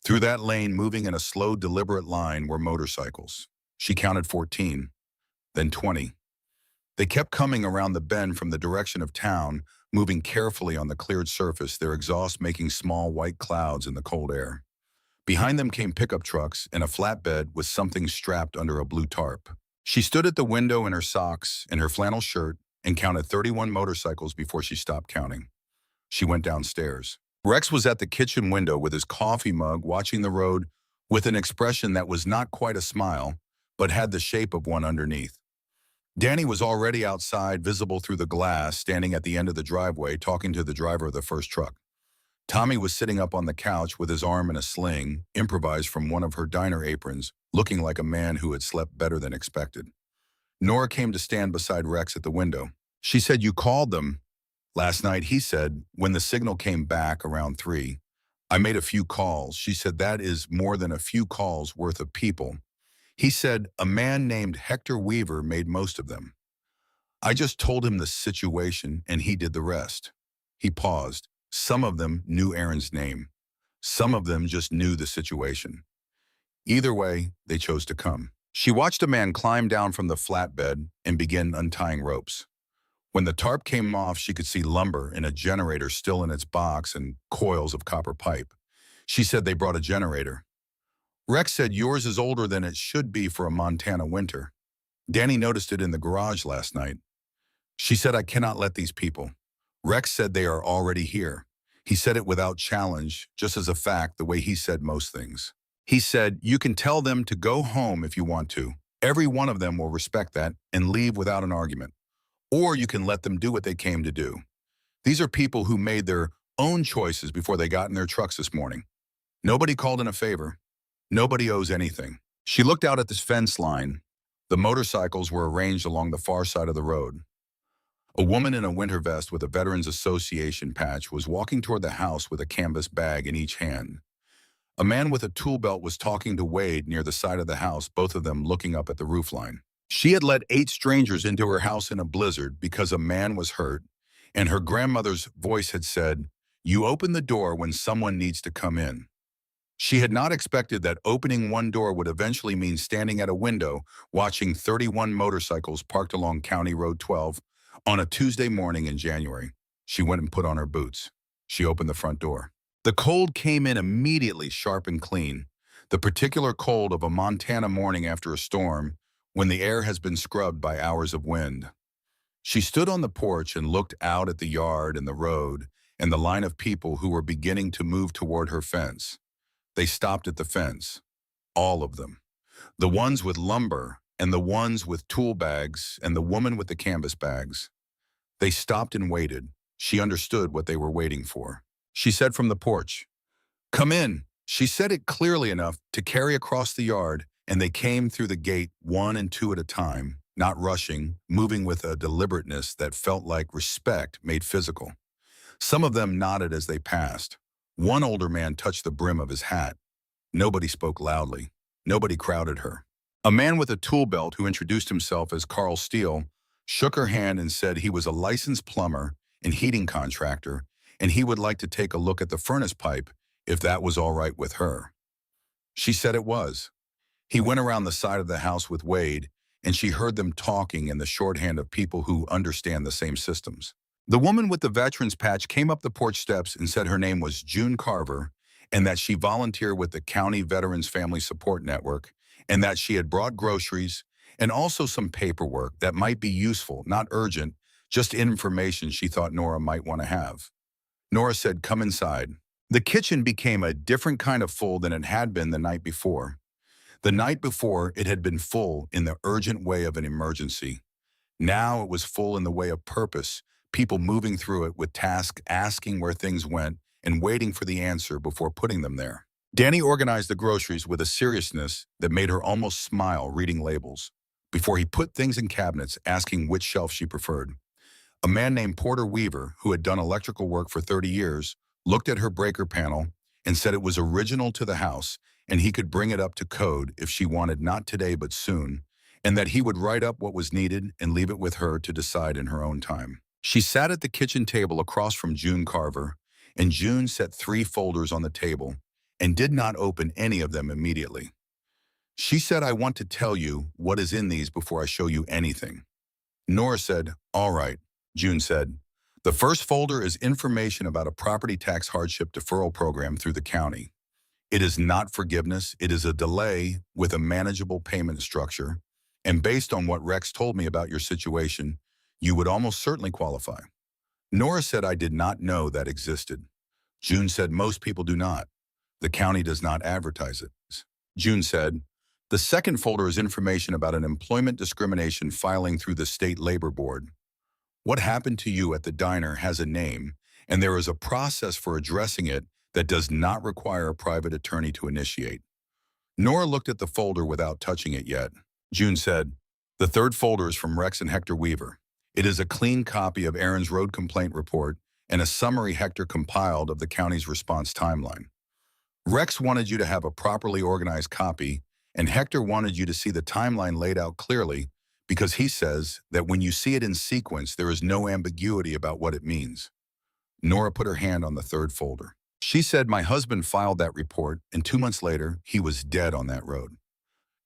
Through that lane, moving in a slow, deliberate line, were motorcycles. She counted 14, then 20. They kept coming around the bend from the direction of town, moving carefully on the cleared surface, their exhaust making small white clouds in the cold air. Behind them came pickup trucks and a flatbed with something strapped under a blue tarp. She stood at the window in her socks and her flannel shirt and counted 31 motorcycles before she stopped counting. She went downstairs. Rex was at the kitchen window with his coffee mug, watching the road with an expression that was not quite a smile, but had the shape of one underneath. Danny was already outside, visible through the glass, standing at the end of the driveway, talking to the driver of the first truck. Tommy was sitting up on the couch with his arm in a sling, improvised from one of her diner aprons, looking like a man who had slept better than expected. Nora came to stand beside Rex at the window. She said, "You called them." Last night, he said, when the signal came back around 3, "I made a few calls." She said, "That is more than a few calls worth of people." He said, "A man named Hector Weaver made most of them. I just told him the situation and he did the rest." He paused. Some of them knew Aaron's name. Some of them just knew the situation. Either way, they chose to come. She watched a man climb down from the flatbed and begin untying ropes. When the tarp came off, she could see lumber and a generator still in its box and coils of copper pipe. She said, "They brought a generator." Rex said, "Yours is older than it should be for a Montana winter. Danny noticed it in the garage last night." She said, "I cannot let these people." Rex said, "They are already here." He said it without challenge, just as a fact, the way he said most things. He said, "You can tell them to go home if you want to. Every one of them will respect that and leave without an argument. Or you can let them do what they came to do. These are people who made their own choices before they got in their trucks this morning. Nobody called in a favor. Nobody owes anything." She looked out at this fence line. The motorcycles were arranged along the far side of the road. A woman in a winter vest with a Veterans Association patch was walking toward the house with a canvas bag in each hand. A man with a tool belt was talking to Wade near the side of the house, both of them looking up at the roofline. She had let 8 strangers into her house in a blizzard because a man was hurt, and her grandmother's voice had said, "You open the door when someone needs to come in." She had not expected that opening one door would eventually mean standing at a window watching 31 motorcycles parked along County Road 12 on a Tuesday morning in January. She went and put on her boots. She opened the front door. The cold came in immediately, sharp and clean. The particular cold of a Montana morning after a storm, when the air has been scrubbed by hours of wind. She stood on the porch and looked out at the yard and the road and the line of people who were beginning to move toward her fence. They stopped at the fence, all of them. The ones with lumber and the ones with tool bags and the woman with the canvas bags. They stopped and waited. She understood what they were waiting for. She said from the porch, "Come in." She said it clearly enough to carry across the yard, and they came through the gate one and two at a time, not rushing, moving with a deliberateness that felt like respect made physical. Some of them nodded as they passed. One older man touched the brim of his hat. Nobody spoke loudly. Nobody crowded her. A man with a tool belt who introduced himself as Carl Steele shook her hand and said he was a licensed plumber and heating contractor, and he would like to take a look at the furnace pipe if that was all right with her. She said it was. He went around the side of the house with Wade, and she heard them talking in the shorthand of people who understand the same systems. The woman with the veterans patch came up the porch steps and said her name was June Carver, and that she volunteered with the County Veterans Family Support Network, and that she had brought groceries and also some paperwork that might be useful, not urgent, just information she thought Nora might want to have. Nora said, "Come inside." The kitchen became a different kind of full than it had been the night before. The night before, it had been full in the urgent way of an emergency. Now it was full in the way of purpose, people moving through it with tasks, asking where things went, and waiting for the answer before putting them there. Danny organized the groceries with a seriousness that made her almost smile reading labels, before he put things in cabinets, asking which shelf she preferred. A man named Porter Weaver, who had done electrical work for 30 years, looked at her breaker panel and said it was original to the house, and he could bring it up to code if she wanted not today but soon, and that he would write up what was needed and leave it with her to decide in her own time. She sat at the kitchen table across from June Carver, and June set 3 folders on the table and did not open any of them immediately. She said, "I want to tell you what is in these before I show you anything." Nora said, "All right." June said, "The first folder is information about a property tax hardship deferral program through the county. It is not forgiveness, it is a delay with a manageable payment structure, and based on what Rex told me about your situation, you would almost certainly qualify." Nora said, "I did not know that existed." June said, "Most people do not. The county does not advertise it." June said, "The second folder is information about an employment discrimination filing through the State Labor Board. What happened to you at the diner has a name, and there is a process for addressing it that does not require a private attorney to initiate." Nora looked at the folder without touching it yet. June said, "The third folder is from Rex and Hector Weaver. It is a clean copy of Aaron's road complaint report and a summary Hector compiled of the county's response timeline. Rex wanted you to have a properly organized copy, and Hector wanted you to see the timeline laid out clearly because he says that when you see it in sequence, there is no ambiguity about what it means." Nora put her hand on the third folder. She said, "My husband filed that report, and 2 months later, he was dead on that road."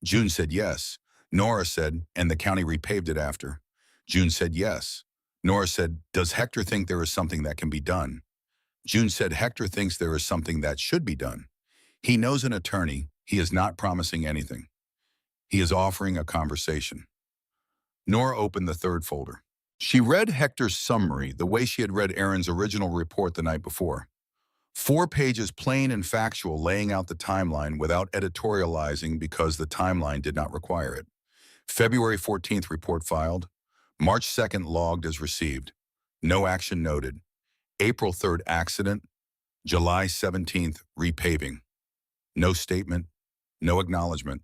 June said, "Yes." Nora said, "And the county repaved it after." June said, "Yes." Nora said, "Does Hector think there is something that can be done?" June said, "Hector thinks there is something that should be done. He knows an attorney. He is not promising anything. He is offering a conversation." Nora opened the third folder. She read Hector's summary the way she had read Aaron's original report the night before. 4 pages plain and factual, laying out the timeline without editorializing because the timeline did not require it. February 14th report filed. March 2nd logged as received. No action noted. April 3rd accident. July 17th repaving. No statement, no acknowledgement,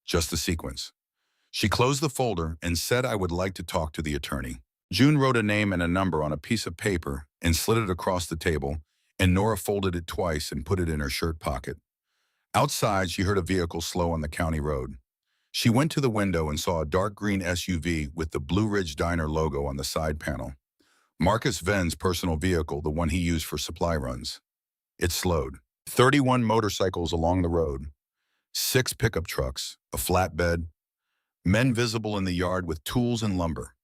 just the sequence. She closed the folder and said, "I would like to talk to the attorney." June wrote a name and a number on a piece of paper and slid it across the table, and Nora folded it twice and put it in her shirt pocket. Outside, she heard a vehicle slow on the county road. She went to the window and saw a dark green SUV with the Blue Ridge Diner logo on the side panel. Marcus Venn's personal vehicle, the one he used for supply runs. It slowed. 31 motorcycles along the road, 6 pickup trucks, a flatbed, men visible in the yard with tools and lumber,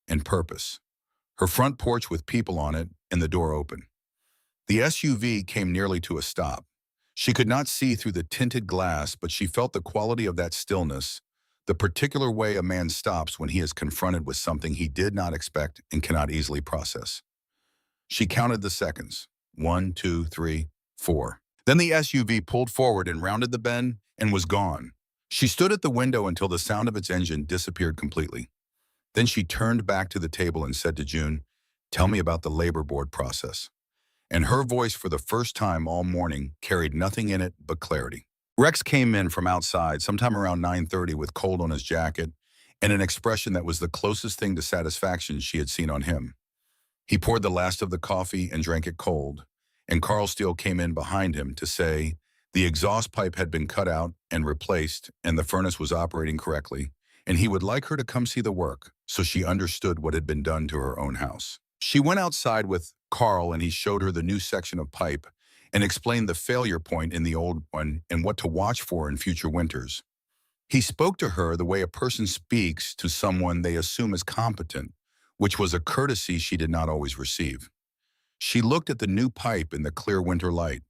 and purpose. Her front porch with people on it and the door open. The SUV came nearly to a stop. She could not see through the tinted glass, but she felt the quality of that stillness, the particular way a man stops when he is confronted with something he did not expect and cannot easily process. She counted the seconds. 1, 2, 3, 4. Then the SUV pulled forward and rounded the bend and was gone. She stood at the window until the sound of its engine disappeared completely. Then she turned back to the table and said to June, "Tell me about the labor board process." And her voice for the first time all morning carried nothing in it but clarity. Rex came in from outside sometime around 9:30 with cold on his jacket and an expression that was the closest thing to satisfaction she had seen on him. He poured the last of the coffee and drank it cold, and Carl Steele came in behind him to say the exhaust pipe had been cut out and replaced and the furnace was operating correctly, and he would like her to come see the work so she understood what had been done to her own house. She went outside with Carl and he showed her the new section of pipe and explained the failure point in the old one and what to watch for in future winters. He spoke to her the way a person speaks to someone they assume is competent, which was a courtesy she did not always receive. She looked at the new pipe in the clear winter light.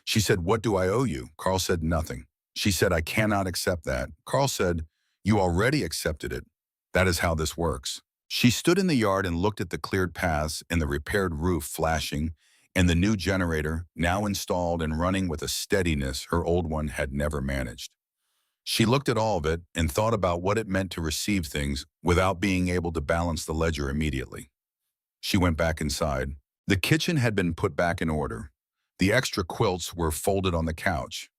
She said, "What do I owe you?" Carl said, "Nothing." She said, "I cannot accept that." Carl said, "You already accepted it. That is how this works." She stood in the yard and looked at the cleared paths and the repaired roof flashing and the new generator now installed and running with a steadiness her old one had never managed. She looked at all of it and thought about what it meant to receive things without being able to balance the ledger immediately. She went back inside. The kitchen had been put back in order. The extra quilts were folded on the couch.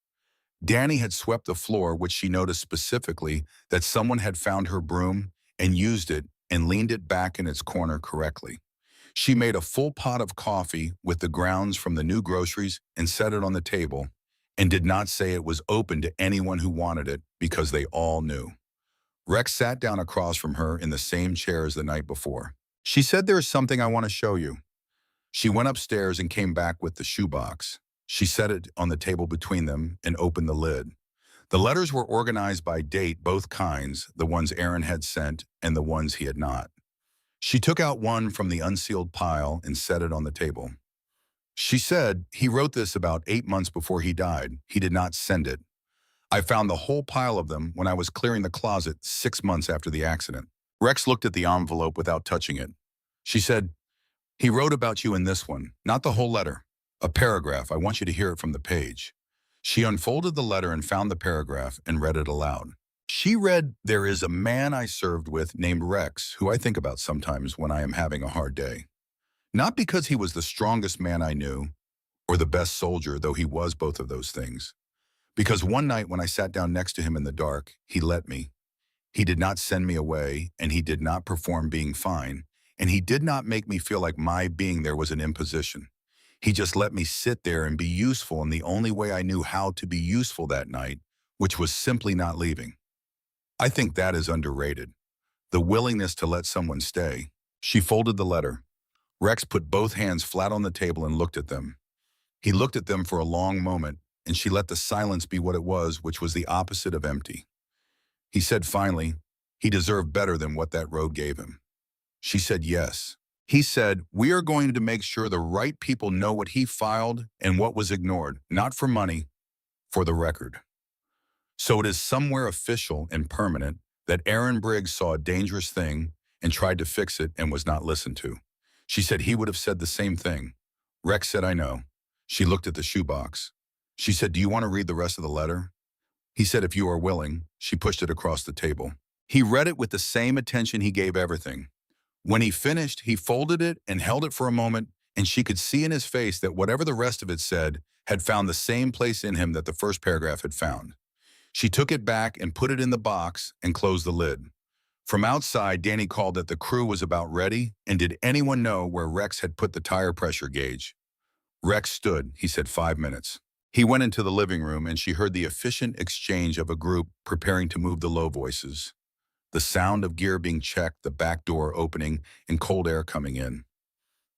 Danny had swept the floor, which she noticed specifically that someone had found her broom and used it and leaned it back in its corner correctly. She made a full pot of coffee with the grounds from the new groceries and set it on the table, and did not say it was open to anyone who wanted it because they all knew. Rex sat down across from her in the same chair as the night before. She said, "There is something I want to show you." She went upstairs and came back with the shoebox. She set it on the table between them and opened the lid. The letters were organized by date, both kinds, the ones Aaron had sent and the ones he had not. She took out one from the unsealed pile and set it on the table. She said, "He wrote this about 8 months before he died. He did not send it. I found the whole pile of them when I was clearing the closet 6 months after the accident." Rex looked at the envelope without touching it. She said, "He wrote about you in this one, not the whole letter. A paragraph. I want you to hear it from the page." She unfolded the letter and found the paragraph and read it aloud. She read, "There is a man I served with named Rex who I think about sometimes when I am having a hard day. Not because he was the strongest man I knew or the best soldier, though he was both of those things. Because one night when I sat down next to him in the dark, he let me. He did not send me away, and he did not perform being fine, and he did not make me feel like my being there was an imposition. He just let me sit there and be useful in the only way I knew how to be useful that night, which was simply not leaving. I think that is underrated. The willingness to let someone stay." She folded the letter. Rex put both hands flat on the table and looked at them. He looked at them for a long moment, and she let the silence be what it was, which was the opposite of empty. He said finally, "He deserved better than what that road gave him." She said yes. He said, "We are going to make sure the right people know what he filed and what was ignored, not for money, for the record. So it is somewhere official and permanent that Aaron Briggs saw a dangerous thing and tried to fix it and was not listened to." She said he would have said the same thing. Rex said, "I know." She looked at the shoebox. She said, "Do you want to read the rest of the letter?" He said, "If you are willing." She pushed it across the table. He read it with the same attention he gave everything. When he finished, he folded it and held it for a moment, and she could see in his face that whatever the rest of it said had found the same place in him that the first paragraph had found. She took it back and put it in the box and closed the lid. From outside, Danny called that the crew was about ready, and did anyone know where Rex had put the tire pressure gauge? Rex stood. He said 5 minutes. He went into the living room, and she heard the efficient exchange of a group preparing to move the low voices. The sound of gear being checked, the back door opening, and cold air coming in.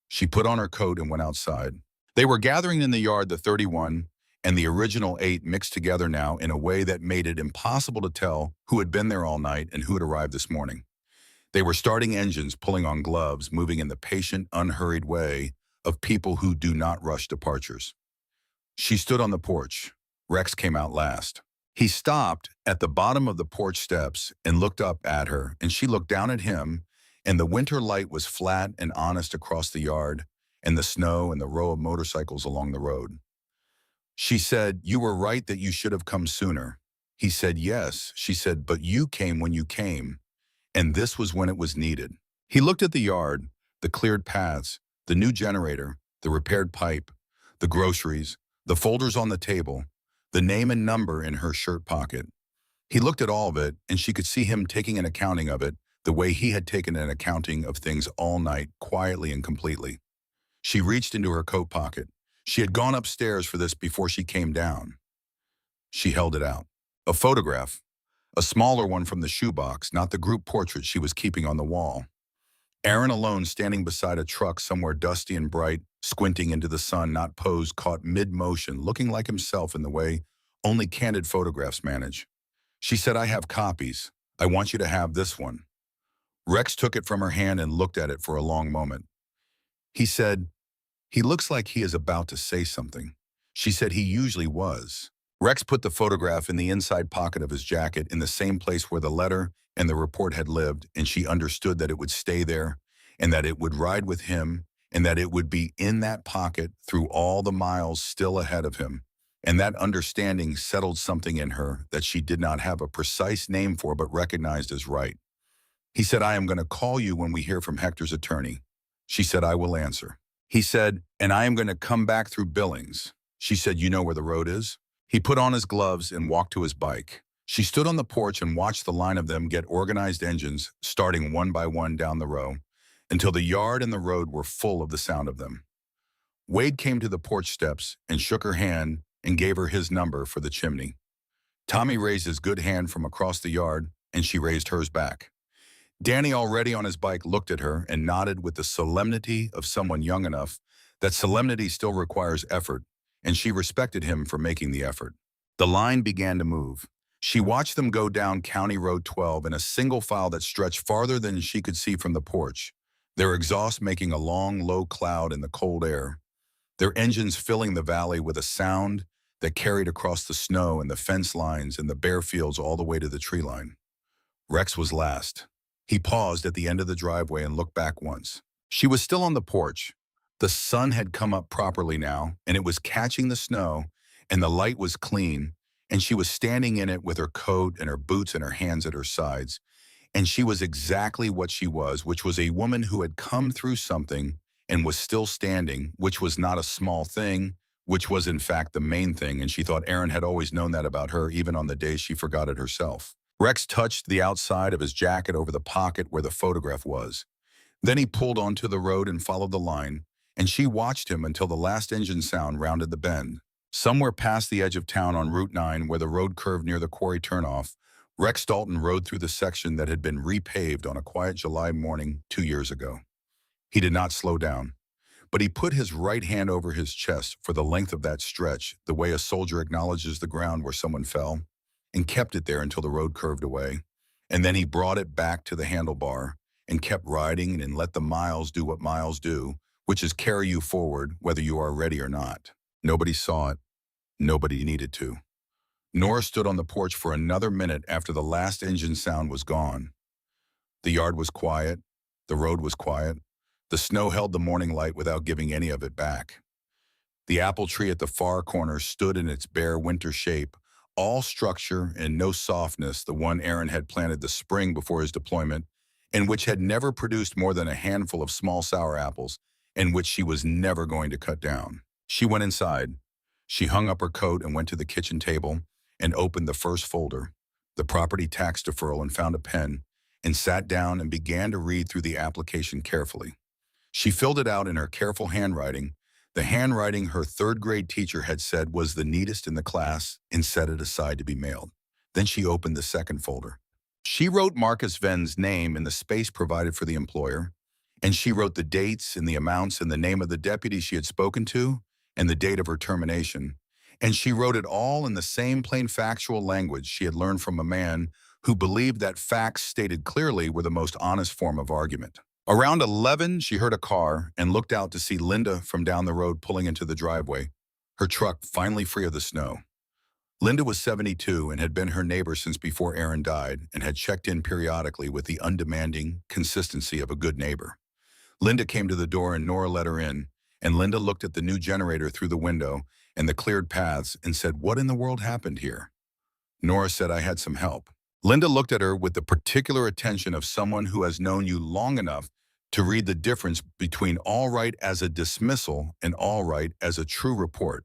She put on her coat and went outside. They were gathering in the yard, the 31, and the original 8 mixed together now in a way that made it impossible to tell who had been there all night and who had arrived this morning. They were starting engines, pulling on gloves, moving in the patient, unhurried way of people who do not rush departures. She stood on the porch. Rex came out last. He stopped at the bottom of the porch steps and looked up at her, and she looked down at him, and the winter light was flat and honest across the yard, and the snow and the row of motorcycles along the road. She said, "You were right that you should have come sooner." He said, "Yes." She said, "But you came when you came, and this was when it was needed." He looked at the yard, the cleared paths, the new generator, the repaired pipe, the groceries, the folders on the table, the name and number in her shirt pocket. He looked at all of it, and she could see him taking an accounting of it the way he had taken an accounting of things all night, quietly and completely. She reached into her coat pocket. She had gone upstairs for this before she came down. She held it out. A photograph, a smaller one from the shoebox, not the group portrait she was keeping on the wall. Aaron alone standing beside a truck somewhere dusty and bright, squinting into the sun, not posed, caught mid-motion, looking like himself in the way only candid photographs manage. She said, "I have copies. I want you to have this one." Rex took it from her hand and looked at it for a long moment. He said, "He looks like he is about to say something." She said he usually was. Rex put the photograph in the inside pocket of his jacket in the same place where the letter and the report had lived, and she understood that it would stay there, and that it would ride with him, and that it would be in that pocket through all the miles still ahead of him. And that understanding settled something in her that she did not have a precise name for but recognized as right. He said, "I am going to call you when we hear from Hector's attorney." She said, "I will answer." He said, "And I am going to come back through Billings." She said, "You know where the road is?" He put on his gloves and walked to his bike. She stood on the porch and watched the line of them get organized engines, starting one by one down the row, until the yard and the road were full of the sound of them. Wade came to the porch steps and shook her hand and gave her his number for the chimney. Tommy raised his good hand from across the yard, and she raised hers back. Danny, already on his bike, looked at her and nodded with the solemnity of someone young enough that solemnity still requires effort, and she respected him for making the effort. The line began to move. She watched them go down County Road 12 in a single file that stretched farther than she could see from the porch, their exhaust making a long, low cloud in the cold air, their engines filling the valley with a sound that carried across the snow and the fence lines and the bare fields all the way to the tree line. Rex was last. He paused at the end of the driveway and looked back once. She was still on the porch. The sun had come up properly now, and it was catching the snow, and the light was clean, and she was standing in it with her coat and her boots and her hands at her sides. And she was exactly what she was, which was a woman who had come through something and was still standing, which was not a small thing, which was in fact the main thing, and she thought Aaron had always known that about her, even on the days she forgot it herself. Rex touched the outside of his jacket over the pocket where the photograph was. Then he pulled onto the road and followed the line, and she watched him until the last engine sound rounded the bend. Somewhere past the edge of town on Route 9, where the road curved near the quarry turnoff, Rex Dalton rode through the section that had been repaved on a quiet July morning 2 years ago. He did not slow down, but he put his right hand over his chest for the length of that stretch, the way a soldier acknowledges the ground where someone fell, and kept it there until the road curved away. And then he brought it back to the handlebar and kept riding and let the miles do what miles do, which is carry you forward whether you are ready or not. Nobody saw it. Nobody needed to. Nora stood on the porch for another minute after the last engine sound was gone. The yard was quiet. The road was quiet. The snow held the morning light without giving any of it back. The apple tree at the far corner stood in its bare winter shape, all structure and no softness, the one Aaron had planted the spring before his deployment, and which had never produced more than a handful of small sour apples, and which she was never going to cut down. She went inside. She hung up her coat and went to the kitchen table and opened the first folder, the property tax deferral, and found a pen, and sat down and began to read through the application carefully. She filled it out in her careful handwriting, the handwriting her third-grade teacher had said was the neatest in the class, and set it aside to be mailed. Then she opened the second folder. She wrote Marcus Venn's name in the space provided for the employer, and she wrote the dates and the amounts and the name of the deputy she had spoken to and the date of her termination, And she wrote it all in the same plain factual language she had learned from a man who believed that facts stated clearly were the most honest form of argument. Around 11, she heard a car and looked out to see Linda from down the road pulling into the driveway, her truck finally free of the snow. Linda was 72 and had been her neighbor since before Aaron died and had checked in periodically with the undemanding consistency of a good neighbor. Linda came to the door and Nora let her in, and Linda looked at the new generator through the window and the cleared paths and said, "What in the world happened here?" Nora said, "I had some help." Linda looked at her with the particular attention of someone who has known you long enough to read the difference between all right as a dismissal and all right as a true report.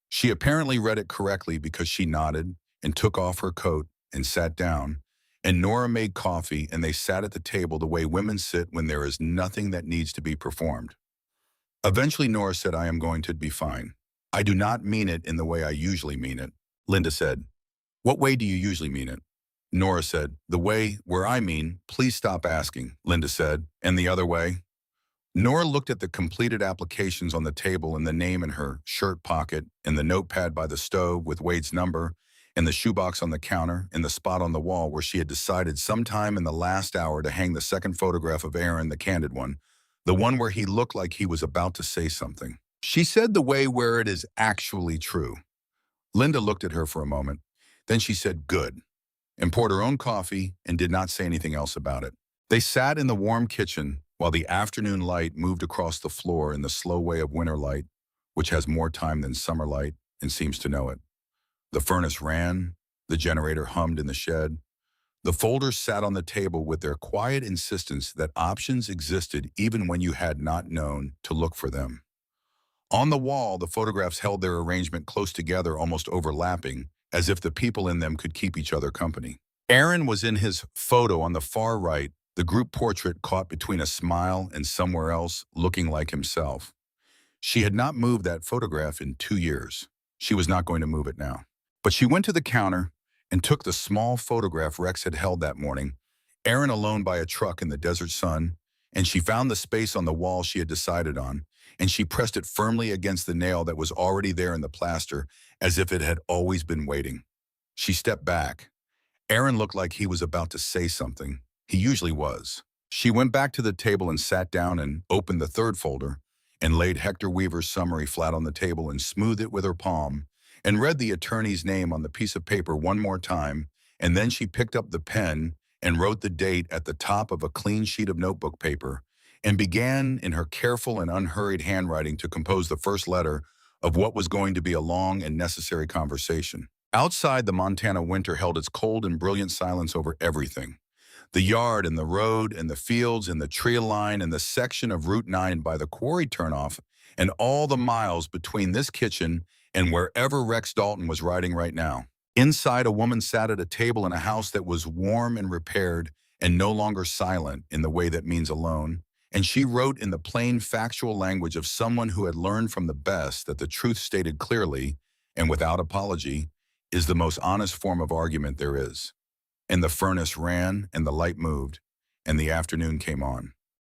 She apparently read it correctly because she nodded and took off her coat and sat down, and Nora made coffee and they sat at the table the way women sit when there is nothing that needs to be performed. Eventually Nora said, "I am going to be fine. I do not mean it in the way I usually mean it." Linda said, "What way do you usually mean it?" Nora said, "The way where I mean, please stop asking," Linda said. "And the other way?" Nora looked at the completed applications on the table and the name in her shirt pocket and the notepad by the stove with Wade's number and the shoebox on the counter and the spot on the wall where she had decided sometime in the last hour to hang the second photograph of Aaron, the candid one, the one where he looked like he was about to say something. She said the way where it is actually true. Linda looked at her for a moment. Then she said, "Good," and poured her own coffee and did not say anything else about it. They sat in the warm kitchen while the afternoon light moved across the floor in the slow way of winter light, which has more time than summer light and seems to know it. The furnace ran, the generator hummed in the shed. The folders sat on the table with their quiet insistence that options existed even when you had not known to look for them. On the wall, the photographs held their arrangement close together, almost overlapping, as if the people in them could keep each other company. Aaron was in his photo on the far right, the group portrait caught between a smile and somewhere else, looking like himself. She had not moved that photograph in 2 years. She was not going to move it now. But she went to the counter and took the small photograph Rex had held that morning, Aaron alone by a truck in the desert sun, and she found the space on the wall she had decided on, and she pressed it firmly against the nail that was already there in the plaster, as if it had always been waiting. She stepped back. Aaron looked like he was about to say something. He usually was. She went back to the table and sat down and opened the third folder and laid Hector Weaver's summary flat on the table and smoothed it with her palm and read the attorney's name on the piece of paper one more time, and then she picked up the pen and wrote the date at the top of a clean sheet of notebook paper and began in her careful and unhurried handwriting to compose the first letter of what was going to be a long and necessary conversation. Outside, the Montana winter held its cold and brilliant silence over everything. The yard and the road and the fields and the tree line and the section of Route 9 by the quarry turnoff and all the miles between this kitchen and wherever Rex Dalton was riding right now. Inside, a woman sat at a table in a house that was warm and repaired and no longer silent in the way that means alone, and she wrote in the plain factual language of someone who had learned from the best that the truth stated clearly and without apology is the most honest form of argument there is. And the furnace ran, and the light moved, and the afternoon came on.